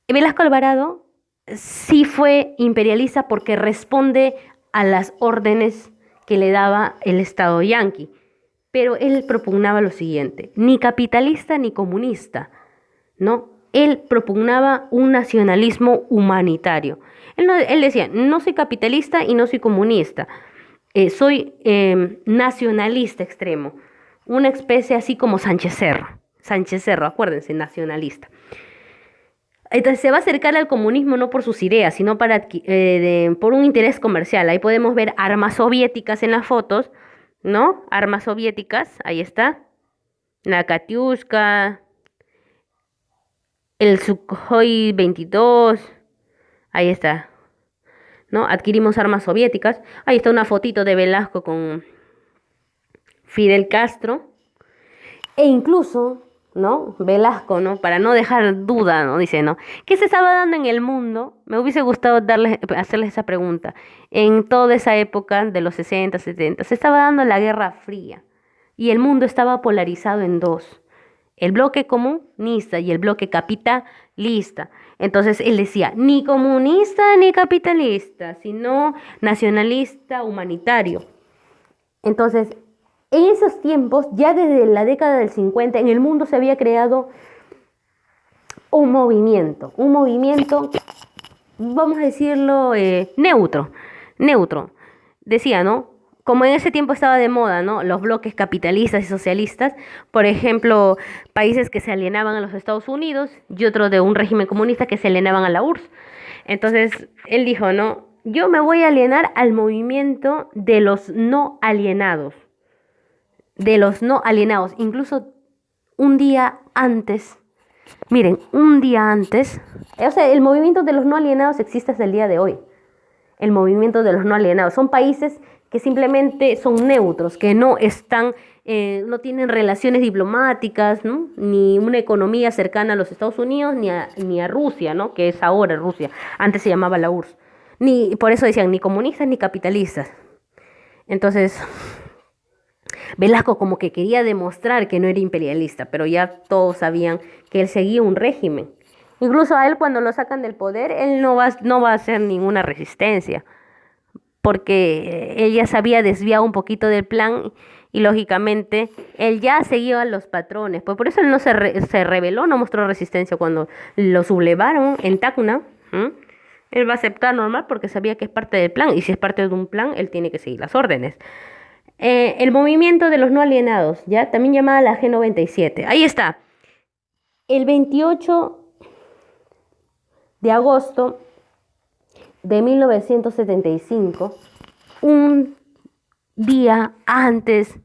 Velasco Alvarado sí fue imperialista porque responde a las órdenes que le daba el Estado yanqui, pero él propugnaba lo siguiente, ni capitalista ni comunista, ¿no? Él propugnaba un nacionalismo humanitario. Él decía, no soy capitalista y no soy comunista, soy nacionalista extremo, una especie así como Sánchez Cerro, acuérdense, nacionalista. Entonces se va a acercar al comunismo no por sus ideas, sino por un interés comercial. Ahí podemos ver armas soviéticas en las fotos, ¿no? Armas soviéticas, ahí está, la Katiushka, el Sukhoi 22, ahí está, ¿no? Adquirimos armas soviéticas. Ahí está una fotito de Velasco con Fidel Castro. E incluso, ¿no? Velasco, ¿no? Para no dejar duda, ¿no? Dice, ¿no? ¿Qué se estaba dando en el mundo? Me hubiese gustado hacerles esa pregunta. En toda esa época de los 60, 70, se estaba dando la Guerra Fría. Y el mundo estaba polarizado en dos. El bloque comunista y el bloque capitalista. Entonces él decía, ni comunista ni capitalista, sino nacionalista humanitario. Entonces, en esos tiempos, ya desde la década del 50, en el mundo se había creado un movimiento, vamos a decirlo, neutro. Decía, ¿no? Como en ese tiempo estaba de moda, ¿no? Los bloques capitalistas y socialistas, por ejemplo, países que se alienaban a los Estados Unidos y otros de un régimen comunista que se alienaban a la URSS. Entonces, él dijo, ¿no? Yo me voy a alienar al movimiento de los no alienados. Incluso un día antes, miren, o sea, el movimiento de los no alienados existe hasta el día de hoy. El movimiento de los no alienados son países que simplemente son neutros, que no están, no tienen relaciones diplomáticas, ¿no? Ni una economía cercana a los Estados Unidos, ni a Rusia, ¿no? Que es ahora Rusia, antes se llamaba la URSS. Por eso decían, ni comunistas ni capitalistas. Entonces, Velasco como que quería demostrar que no era imperialista, pero ya todos sabían que él seguía un régimen. Incluso a él cuando lo sacan del poder, él no va a hacer ninguna resistencia, porque él ya se había desviado un poquito del plan y lógicamente él ya seguía los patrones. Pues por eso él no se rebeló, no mostró resistencia cuando lo sublevaron en Tacna. ¿M? Él va a aceptar normal porque sabía que es parte del plan y si es parte de un plan, él tiene que seguir las órdenes. El movimiento de los no alienados, ya también llamada la G97. Ahí está. El 28 de agosto de 1975, un día antes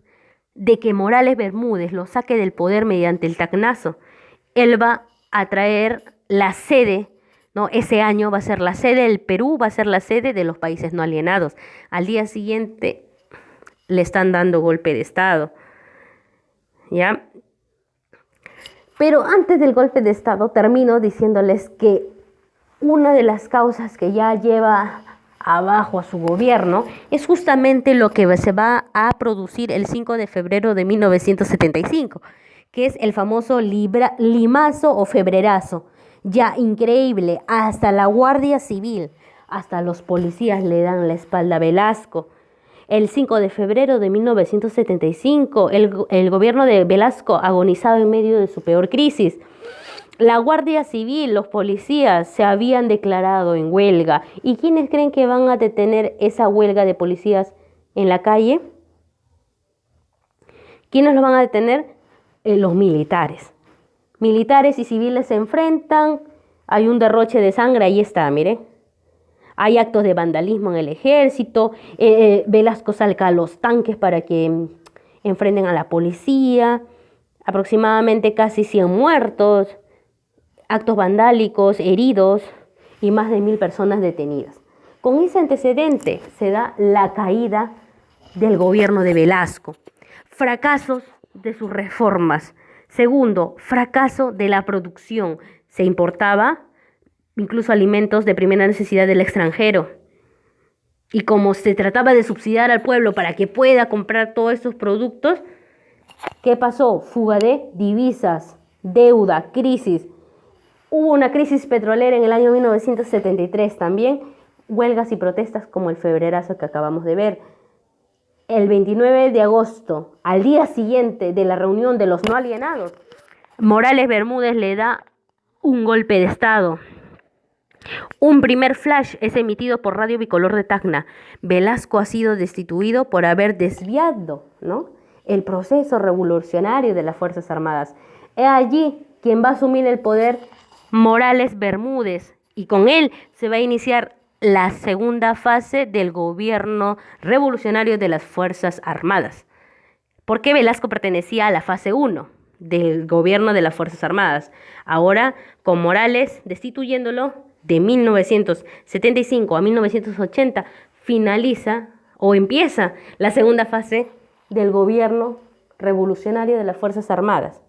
de que Morales Bermúdez lo saque del poder mediante el tacnazo, él va a traer la sede, ¿no? Ese año va a ser la sede del Perú, va a ser la sede de los países no alienados. Al día siguiente le están dando golpe de Estado, ¿ya? Pero antes del golpe de Estado termino diciéndoles que una de las causas que ya lleva abajo a su gobierno es justamente lo que se va a producir el 5 de febrero de 1975, que es el famoso limazo o febrerazo. Ya increíble, hasta la Guardia Civil, hasta los policías le dan la espalda a Velasco. El 5 de febrero de 1975, el gobierno de Velasco agonizaba en medio de su peor crisis. La Guardia Civil, los policías se habían declarado en huelga. ¿Y quiénes creen que van a detener esa huelga de policías en la calle? ¿Quiénes lo van a detener? Los militares. Militares y civiles se enfrentan, hay un derroche de sangre, ahí está, mire. Hay actos de vandalismo en el ejército, Velasco saca a los tanques para que enfrenten a la policía, aproximadamente casi 100 muertos, actos vandálicos, heridos y más de 1000 personas detenidas. Con ese antecedente se da la caída del gobierno de Velasco. Fracasos de sus reformas. Segundo, fracaso de la producción. Se importaba incluso alimentos de primera necesidad del extranjero. Y como se trataba de subsidiar al pueblo para que pueda comprar todos estos productos, ¿qué pasó? Fuga de divisas, deuda, crisis. Hubo una crisis petrolera en el año 1973 también, huelgas y protestas como el febrerazo que acabamos de ver. El 29 de agosto, al día siguiente de la reunión de los no alienados, Morales Bermúdez le da un golpe de Estado. Un primer flash es emitido por Radio Bicolor de Tacna. Velasco ha sido destituido por haber desviado, ¿no?, el proceso revolucionario de las Fuerzas Armadas. Es allí quien va a asumir el poder Morales Bermúdez y con él se va a iniciar la segunda fase del gobierno revolucionario de las Fuerzas Armadas. Porque Velasco pertenecía a la fase 1 del gobierno de las Fuerzas Armadas. Ahora, con Morales destituyéndolo, de 1975 a 1980, finaliza o empieza la segunda fase del gobierno revolucionario de las Fuerzas Armadas.